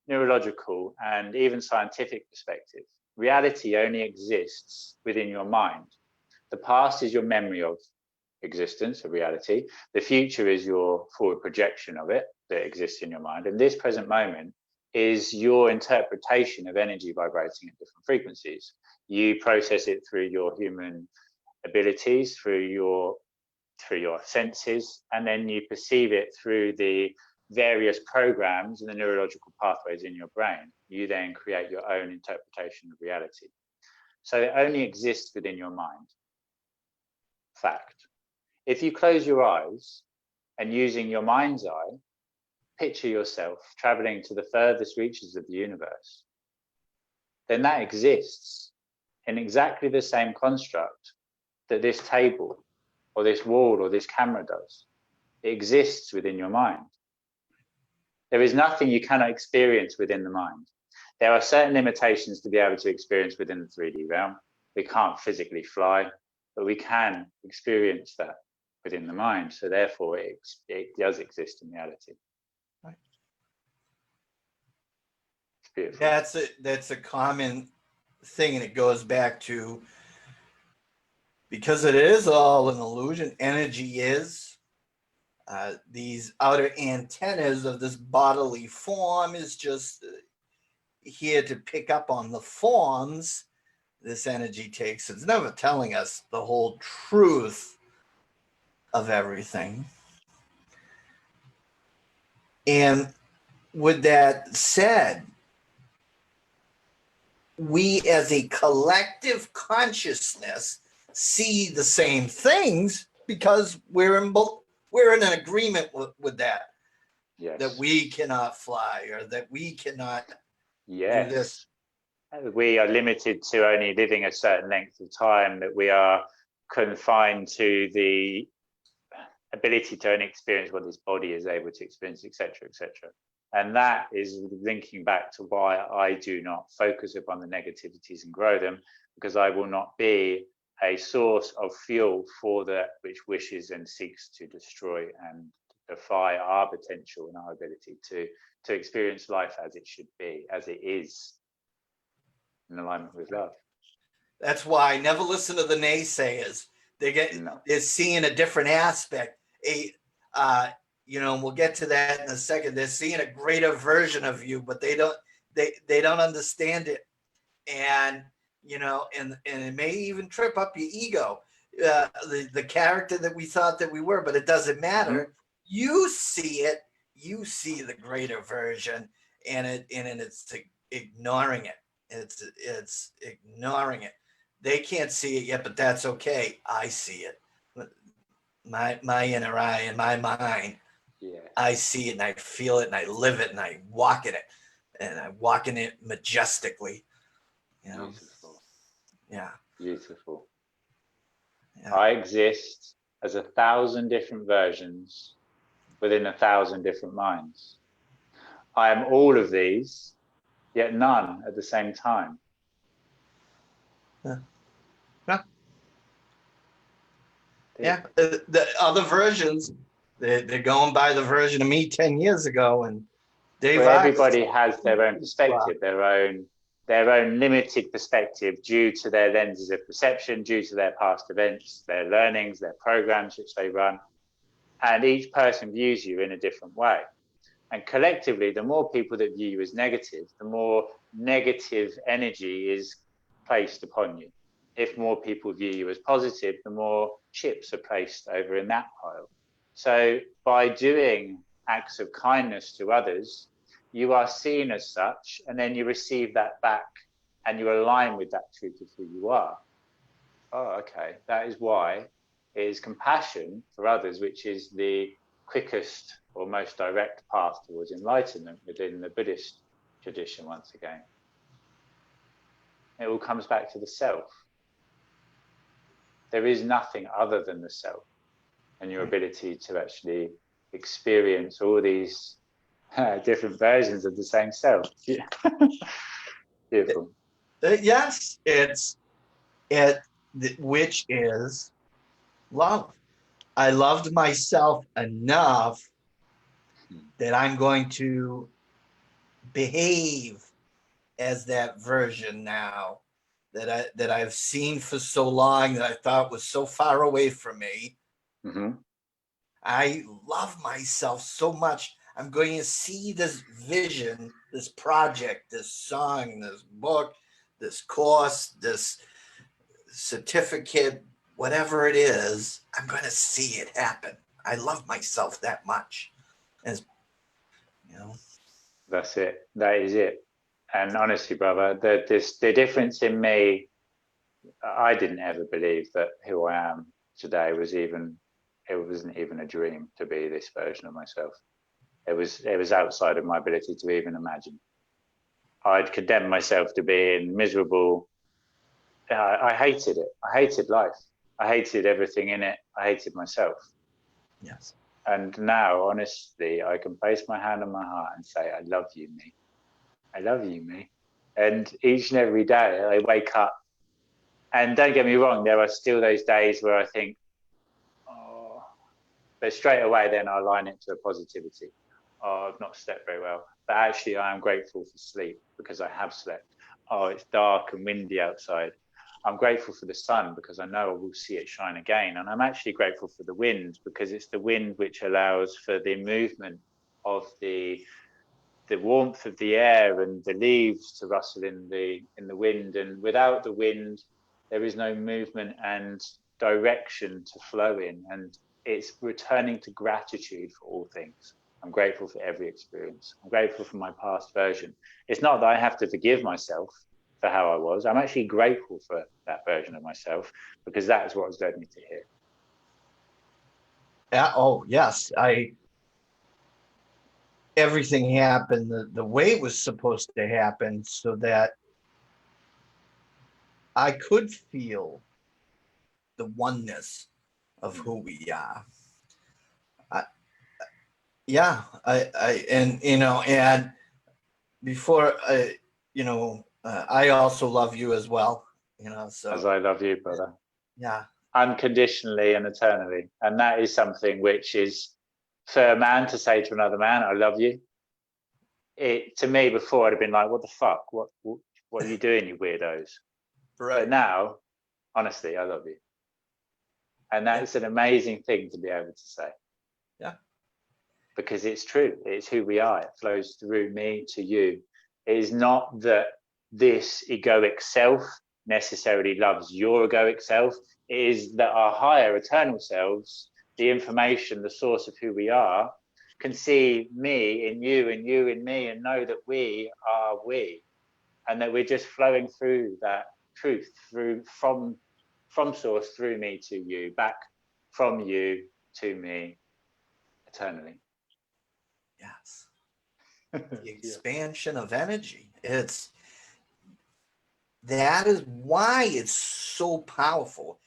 neurological and even scientific perspective, reality only exists within your mind. The past is your memory of existence, of reality. The future is your forward projection of it that exists in your mind. And this present moment is your interpretation of energy vibrating at different frequencies. You process it through your human abilities, through your senses, and then you perceive it through the various programs and the neurological pathways in your brain. You then create your own interpretation of reality. So it only exists within your mind. Fact. If you close your eyes and using your mind's eye, picture yourself traveling to the furthest reaches of the universe, then that exists in exactly the same construct that this table or this wall or this camera does. It exists within your mind. There is nothing you cannot experience within the mind. There are certain limitations to be able to experience within the 3D realm. We can't physically fly, but we can experience that within the mind. So therefore, it does exist in reality. Right. It's beautiful. That's a common thing, and it goes back to, because it is all an illusion. Energy is. These outer antennas of this bodily form is just here to pick up on the forms this energy takes. It's never telling us the whole truth of everything. And with that said, we as a collective consciousness see the same things because we're in an agreement with that. Yes. That we cannot fly, or that we cannot do this. We are limited to only living a certain length of time, that we are confined to the ability to only experience what this body is able to experience, etc., etc. And that is linking back to why I do not focus upon the negativities and grow them, because I will not be a source of fuel for that which wishes and seeks to destroy and defy our potential and our ability to experience life as it should be, as it is, in alignment with love. That's why I never listen to the naysayers. They're seeing a different aspect. We'll get to that in a second. They're seeing a greater version of you, but they don't understand it. And and it may even trip up your ego, the character that we thought that we were, but it doesn't matter. Mm-hmm. You see it, you see the greater version, and it's ignoring it. It's ignoring it. They can't see it yet, but that's okay. I see it. My inner eye and my mind. Yeah. I see it and I feel it and I live it and I walk in it, and I walk in it majestically. Beautiful. Yeah. Beautiful. Yeah. I exist as 1,000 different versions within 1,000 different minds. I am all of these, yet none at the same time. Yeah. Yeah. The other versions, they're going by the version of me 10 years ago, and everybody has their own perspective, their own limited perspective due to their lenses of perception, due to their past events, their learnings, their programs which they run. And each person views you in a different way. And collectively, the more people that view you as negative, the more negative energy is placed upon you. If more people view you as positive, the more chips are placed over in that pile. So by doing acts of kindness to others, you are seen as such, and then you receive that back and you align with that truth of who you are. Oh, okay. That is why it is compassion for others, which is the quickest or most direct path towards enlightenment within the Buddhist tradition. Once again, it all comes back to the self. There is nothing other than the self and your ability to actually experience all these different versions of the same self. Beautiful. Yes, which is love. I loved myself enough that I'm going to behave as that version now that I've seen for so long, that I thought was so far away from me. Mm-hmm. I love myself so much. I'm going to see this vision, this project, this song, this book, this course, this certificate, whatever it is. I'm going to see it happen. I love myself that much. As you know, That's it. That is it. And honestly, brother, the difference in me, I didn't ever believe that who I am today it wasn't even a dream to be this version of myself. It was outside of my ability to even imagine. I'd condemned myself to being miserable. I hated it. I hated life. I hated everything in it. I hated myself. yes. And now, honestly, I can place my hand on my heart and say, I love you, me. I love you, me. And each and every day I wake up, and don't get me wrong, there are still those days where I think, oh, but straight away then I line it to a positivity. Oh, I've not slept very well. But actually, I am grateful for sleep because I have slept. Oh, it's dark and windy outside. I'm grateful for the sun because I know I will see it shine again. And I'm actually grateful for the wind because it's the wind which allows for the movement of the warmth of the air and the leaves to rustle in the wind. And without the wind, there is no movement and direction to flow in. And it's returning to gratitude for all things. I'm grateful for every experience. I'm grateful for my past version. It's not that I have to forgive myself for how I was. I'm actually grateful for that version of myself because that is what has led me to here. Oh, yes. Everything happened the way it was supposed to happen so that I could feel the oneness of who we are. And before I also love you as well, so As I love you, brother. yeah. Unconditionally and eternally. And that is something which is for a man to say to another man, I love you. It to me before I'd have been like, what the fuck? What are you doing, you weirdos? Right. But now, honestly, I love you. And that's an amazing thing to be able to say. Yeah. Because it's true. It's who we are. It flows through me to you. It is not that this egoic self necessarily loves your egoic self. It is that our higher eternal selves, the information, the source of who we are, can see me in you and you in me and know that we are we. And that we're just flowing through that truth from source through me to you, back from you to me eternally. Yes. The expansion of energy. That is why it's so powerful.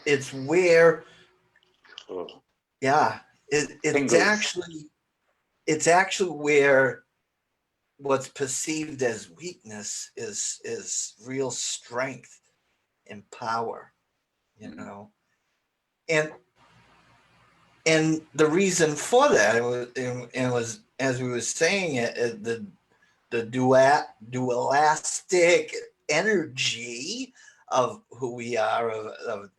It's where, yeah, it's actually where what's perceived as weakness is real strength and power, and the reason for that it was as we were saying it, the dualistic energy of who we are, of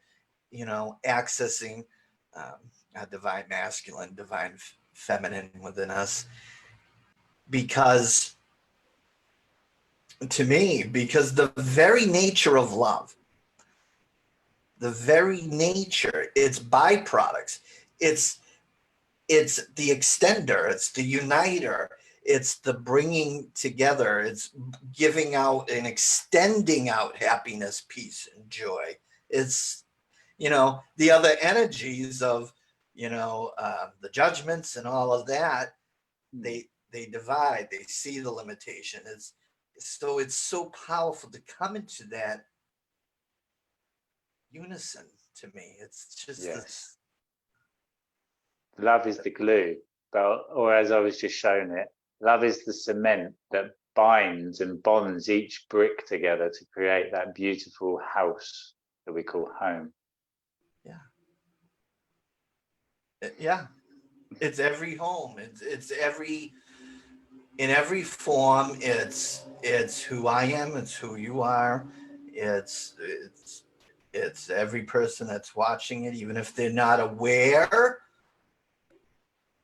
accessing a divine masculine, divine feminine within us, because the very nature of love, its byproducts, it's the extender, it's the uniter, it's the bringing together, it's giving out and extending out happiness, peace, and joy. It's the other energies of the judgments and all of that, they divide, they see the limitation. So it's so powerful to come into that unison to me. It's just Yes. this. Love is the glue, but, or as I was just showing it, love is the cement that binds and bonds each brick together to create that beautiful house that we call home. Yeah. Yeah. It's every home. It's every, in every form. It's who I am. It's who you are. It's every person that's watching it, even if they're not aware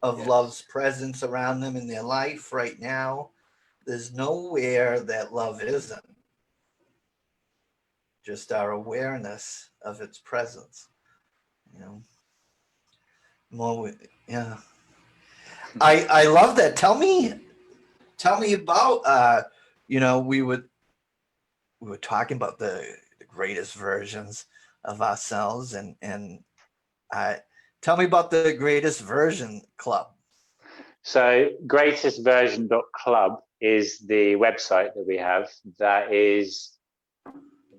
of Yes. love's presence around them in their life right now. There's nowhere that love isn't. Just our awareness of its presence. You know, more. Yeah. I love that. Tell me about. We were talking about the greatest versions of ourselves, and I tell me about the greatest version club. So greatestversion.club is the website that we have that is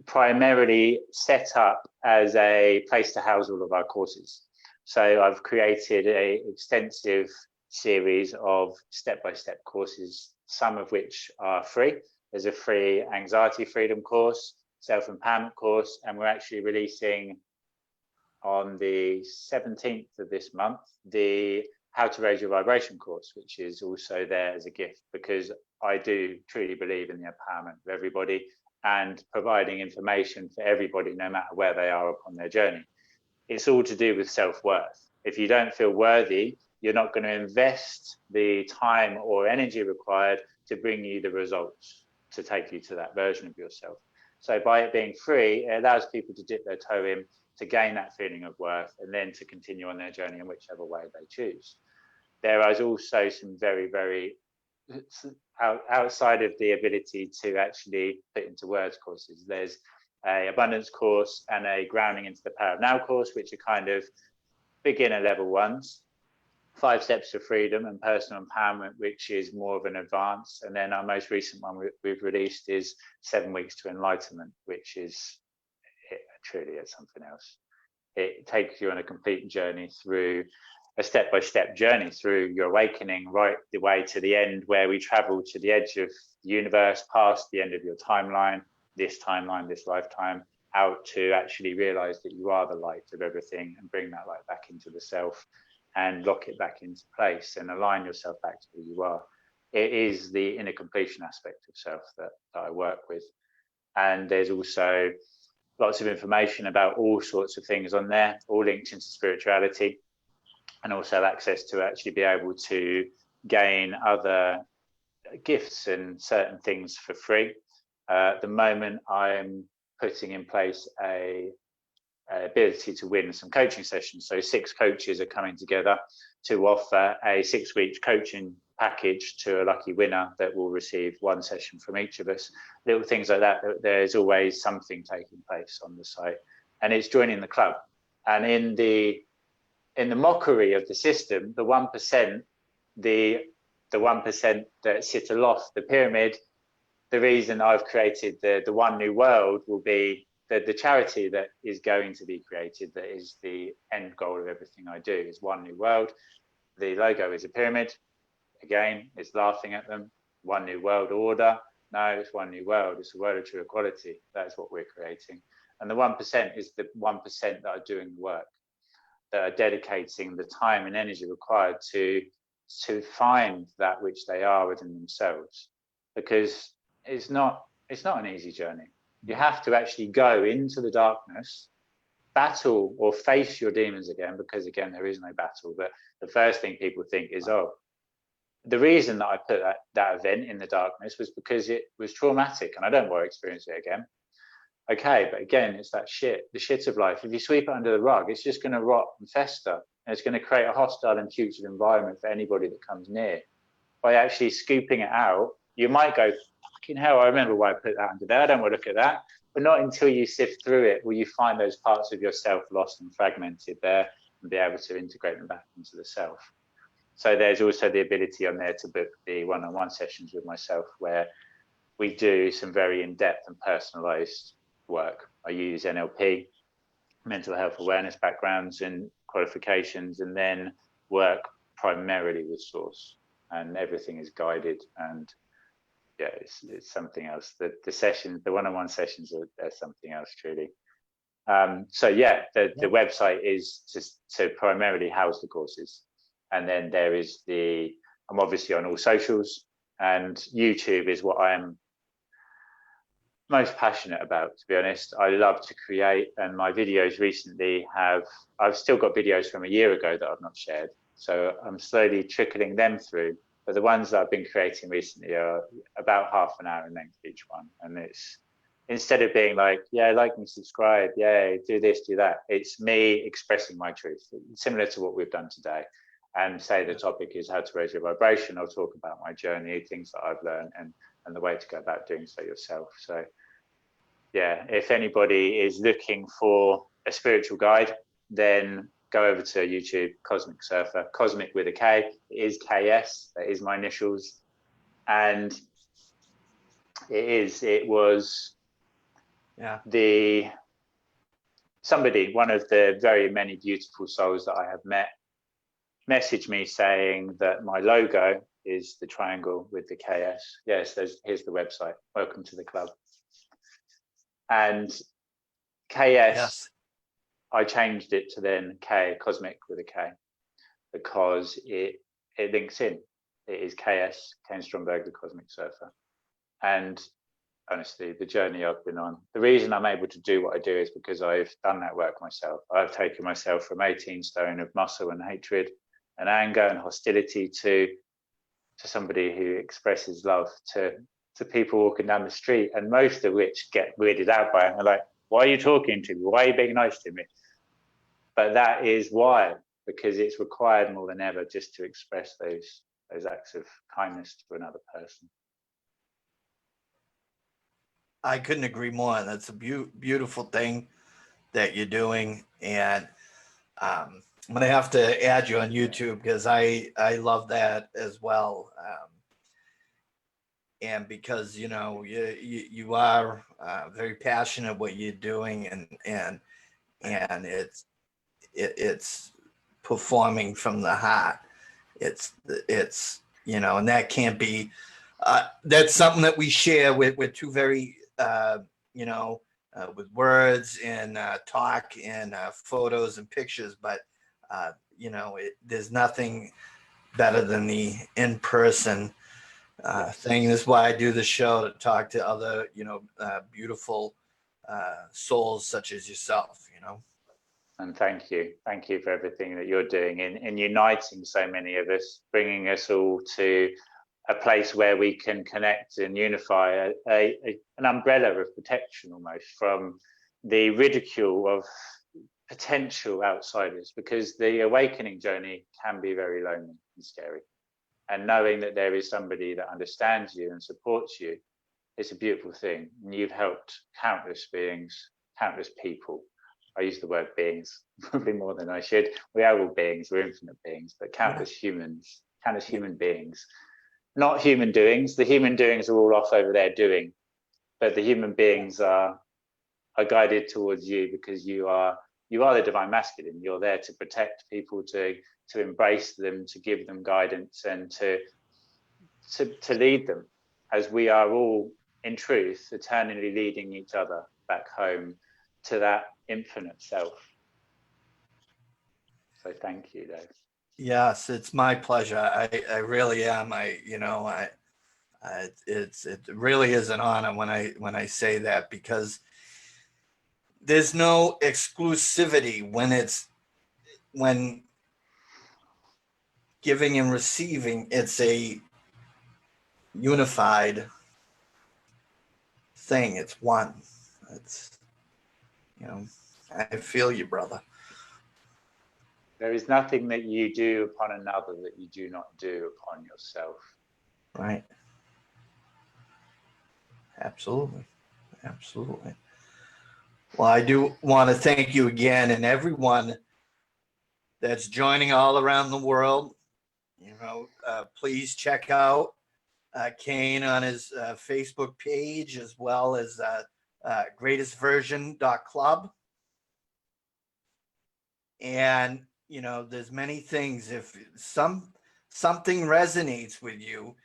primarily set up as a place to house all of our courses. So I've created an extensive series of step-by-step courses, some of which are free. There's a free anxiety freedom course, self-empowerment course, and we're actually releasing on the 17th of this month the How to Raise Your Vibration course, which is also there as a gift, because I do truly believe in the empowerment of everybody and providing information for everybody, no matter where they are upon their journey. It's all to do with self-worth. If you don't feel worthy, you're not going to invest the time or energy required to bring you the results to take you to that version of yourself. So by it being free, it allows people to dip their toe in to gain that feeling of worth and then to continue on their journey in whichever way they choose. There is also some very, very outside of the ability to actually put into words courses. There's a abundance course and a grounding into the power of now course, which are kind of beginner level ones. 5 steps to freedom and personal empowerment, which is more of an advance. And then our most recent one we've released is 7 weeks to enlightenment, which is truly it's something else. It takes you on a complete journey through a step-by-step journey through your awakening, right the way to the end, where we travel to the edge of the universe, past the end of your timeline, this lifetime, out to actually realize that you are the light of everything and bring that light back into the self and lock it back into place and align yourself back to who you are. It is the inner completion aspect of self that I work with. And there's also lots of information about all sorts of things on there, all linked into spirituality, and also access to actually be able to gain other gifts and certain things for free. At the moment, I'm putting in place a ability to win some coaching sessions. So 6 coaches are coming together to offer a 6-week coaching package to a lucky winner that will receive 1 session from each of us. Little things like that. There's always something taking place on the site, and it's joining the club. And in the mockery of the system, the 1%, the 1% that sit aloft the pyramid, the reason I've created the One New World will be the charity that is going to be created, that is the end goal of everything I do, is One New World. The logo is a pyramid. Again, it's laughing at them. One New World Order. No, it's One New World. It's a world of true equality. That's what we're creating. And the 1% is the 1% that are doing the work, that are dedicating the time and energy required to find that which they are within themselves. Because it's not an easy journey. You have to actually go into the darkness, battle or face your demons again, because again, there is no battle. But the first thing people think is, oh, the reason that I put that event in the darkness was because it was traumatic and I don't want to experience it again. Okay, but again, it's that shit, the shit of life. If you sweep it under the rug, it's just going to rot and fester, and it's going to create a hostile and putrid environment for anybody that comes near. By actually scooping it out, you might go, fucking hell, I remember why I put that under there. I don't want to look at that. But not until you sift through it will you find those parts of yourself lost and fragmented there and be able to integrate them back into the self. So there's also the ability on there to book the one-on-one sessions with myself, where we do some very in-depth and personalized work. I use NLP, mental health awareness backgrounds and qualifications, and then work primarily with source, and everything is guided. And yeah, it's something else. The sessions, the one-on-one sessions are something else, truly. So yeah, the website is just to primarily house the courses, and then there is I'm obviously on all socials, and YouTube is what I am most passionate about, to be honest. I love to create, and my videos recently I've still got videos from a year ago that I've not shared, so I'm slowly trickling them through. But the ones that I've been creating recently are about half an hour in length each one, and it's, instead of being like, yeah, like and subscribe, yeah, do this, do that, it's me expressing my truth, similar to what we've done today. And say the topic is how to raise your vibration, I'll talk about my journey, things that I've learned, and the way to go about doing so yourself. So yeah, if anybody is looking for a spiritual guide, then go over to YouTube, Cosmic Surfer, Cosmic with a K. It is KS, that is my initials. And it was somebody, one of the very many beautiful souls that I have met, messaged me saying that my logo is the triangle with the KS. Yes, here's the website. Welcome to the club. And KS, I changed it to then K, Cosmic with a K, because it links in. It is KS, Kain Stromberg, the Cosmic Surfer. And honestly, the journey I've been on, the reason I'm able to do what I do is because I've done that work myself. I've taken myself from 18 stone of muscle and hatred and anger and hostility to somebody who expresses love to people walking down the street, and most of which get weirded out by it. And they're like, why are you talking to me? Why are you being nice to me? But that is why, because it's required more than ever just to express those acts of kindness to another person. I couldn't agree more. That's a beautiful thing that you're doing. And I'm going to have to add you on YouTube, because I love that as well. And because, you know, you are very passionate what you're doing, and it's performing from the heart. It's you know, and that can't be that's something that we share with two very you know, with words and talk and photos and pictures, but you know, there's nothing better than the in-person thing. This is why I do the show, to talk to other, you know, beautiful souls such as yourself, you know. And thank you for everything that you're doing in uniting so many of us, bringing us all to a place where we can connect and unify, an umbrella of protection almost from the ridicule of potential outsiders, because the awakening journey can be very lonely and scary. And knowing that there is somebody that understands you and supports you, it's a beautiful thing. And you've helped countless beings, countless people. I use the word beings probably more than I should. We are all beings, we're infinite beings, but countless humans, countless human beings. Not human doings. The human doings are all off over there doing, but the human beings are guided towards you, because you are the divine masculine. You're there to protect people, to embrace them, to give them guidance, and to lead them, as we are all in truth eternally leading each other back home to that infinite self. So thank you, Dave. Yes, it's my pleasure. I really am. It really is an honor when I say that, because there's no exclusivity when giving and receiving. It's a unified thing. It's one. It's, you know, I feel you, brother. There is nothing that you do upon another that you do not do upon yourself. Right. Absolutely. Absolutely. Well, I do want to thank you again, and everyone that's joining all around the world. You know, please check out Kain on his Facebook page, as well as greatestversion.club. And there's many things. If something resonates with you,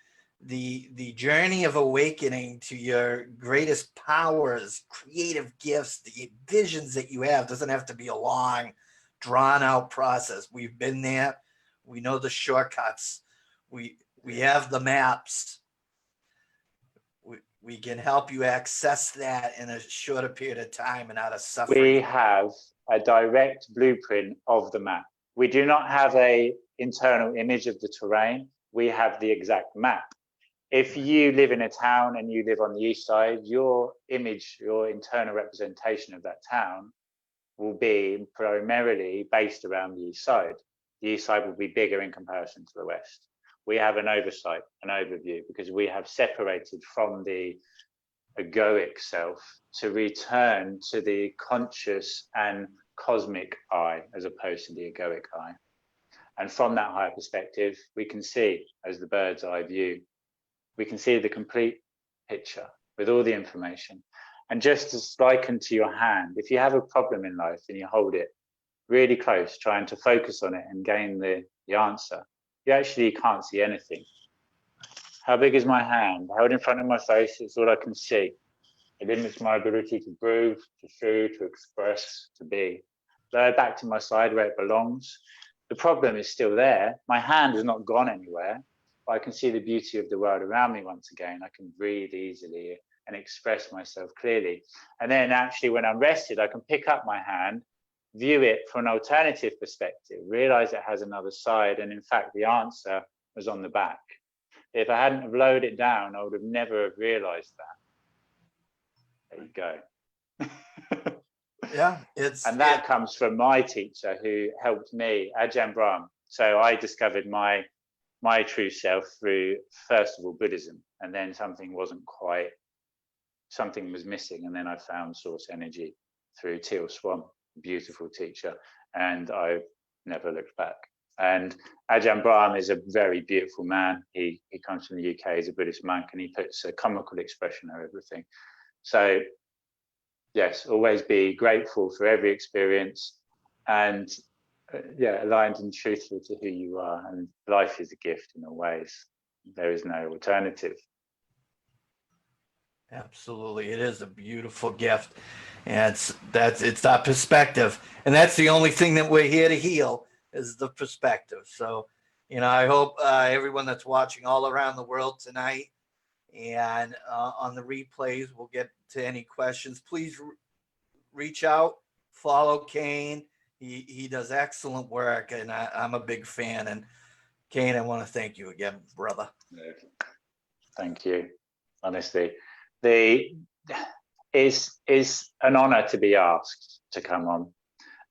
the journey of awakening to your greatest powers, creative gifts, the visions that you have doesn't have to be a long, drawn out process. We've been there. We know the shortcuts. We have the maps. We can help you access that in a shorter period of time and out of suffering. We have a direct blueprint of the map. We do not have an internal image of the terrain. We have the exact map. If you live in a town and you live on the east side, your image, your internal representation of that town will be primarily based around the east side. The east side will be bigger in comparison to the west. We have an oversight, an overview, because we have separated from the egoic self to return to the conscious and cosmic eye as opposed to the egoic eye. And from that higher perspective, we can see, as the bird's eye view, we can see the complete picture with all the information. And just as likened to your hand, if you have a problem in life and you hold it really close, trying to focus on it and gain the answer, you actually can't see anything. How big is my hand? Held in front of my face, it's all I can see. It limits my ability to breathe, to see, to express, to be. Lower back to my side where it belongs. The problem is still there. My hand has not gone anywhere, but I can see the beauty of the world around me once again. I can breathe easily and express myself clearly. And then actually when I'm rested, I can pick up my hand, view it from an alternative perspective, realize it has another side. And in fact, the answer was on the back. If I hadn't have lowered it down, I would have never have realized that. There you go. Yeah, and that comes from my teacher who helped me, Ajahn Brahm. So I discovered my true self through, first of all, Buddhism, and then something was missing, and then I found source energy through Teal Swan, beautiful teacher, and I've never looked back. And Ajahn Brahm is a very beautiful man. He comes from the UK, he's a Buddhist monk, and he puts a comical expression on everything. So yes, always be grateful for every experience, and aligned and truthful to who you are. And life is a gift in all ways. There is no alternative. Absolutely, it is a beautiful gift, and it's our perspective, and that's the only thing that we're here to heal is the perspective. So, I hope everyone that's watching all around the world tonight and on the replays will get to any questions. Please reach out, follow Kain. He does excellent work, and I'm a big fan. And Kain, I want to thank you again, brother. Thank you. Honestly, it's an honor to be asked to come on.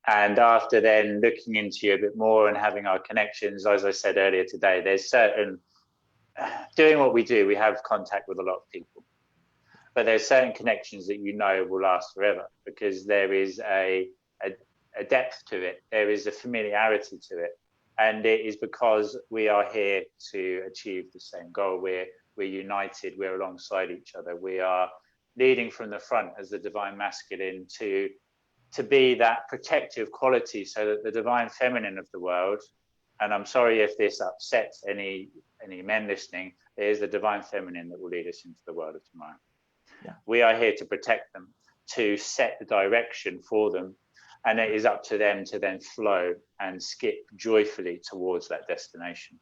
And after then looking into you a bit more and having our connections, as I said earlier today, there's certain, doing what we do, we have contact with a lot of people. But there's certain connections that will last forever, because there is a depth to it. There is a familiarity to it. And it is because we are here to achieve the same goal. We're united, we're alongside each other. We are leading from the front as the divine masculine to be that protective quality, so that the divine feminine of the world, and I'm sorry if this upsets any men listening, it is the divine feminine that will lead us into the world of tomorrow. Yeah. We are here to protect them, to set the direction for them, and it is up to them to then flow and skip joyfully towards that destination.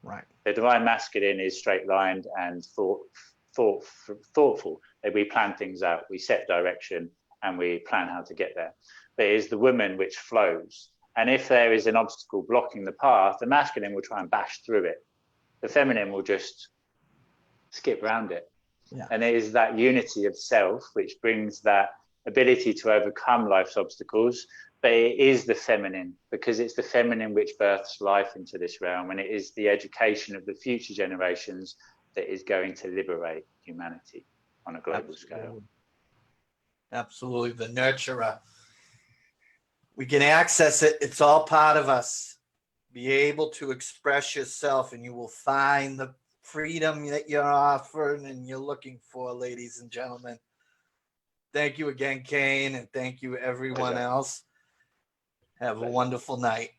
Right. The divine masculine is straight-lined and thoughtful. We plan things out, we set direction, and we plan how to get there. But it is the woman which flows. And if there is an obstacle blocking the path, the masculine will try and bash through it. The feminine will just skip around it. Yeah. And it is that unity of self which brings that ability to overcome life's obstacles. But it is the feminine, because it's the feminine which births life into this realm. And it is the education of the future generations that is going to liberate humanity on a global scale. Absolutely, the nurturer. We can access it. It's all part of us. Be able to express yourself, and you will find freedom that you're offering and you're looking for, ladies and gentlemen. Thank you again, Kain, and thank you everyone else. Have a wonderful night.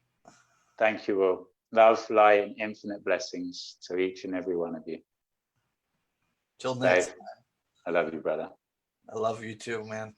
Thank you all. Love, light, and infinite blessings to each and every one of you. Till next Dave, I love you, brother. I love you too, man.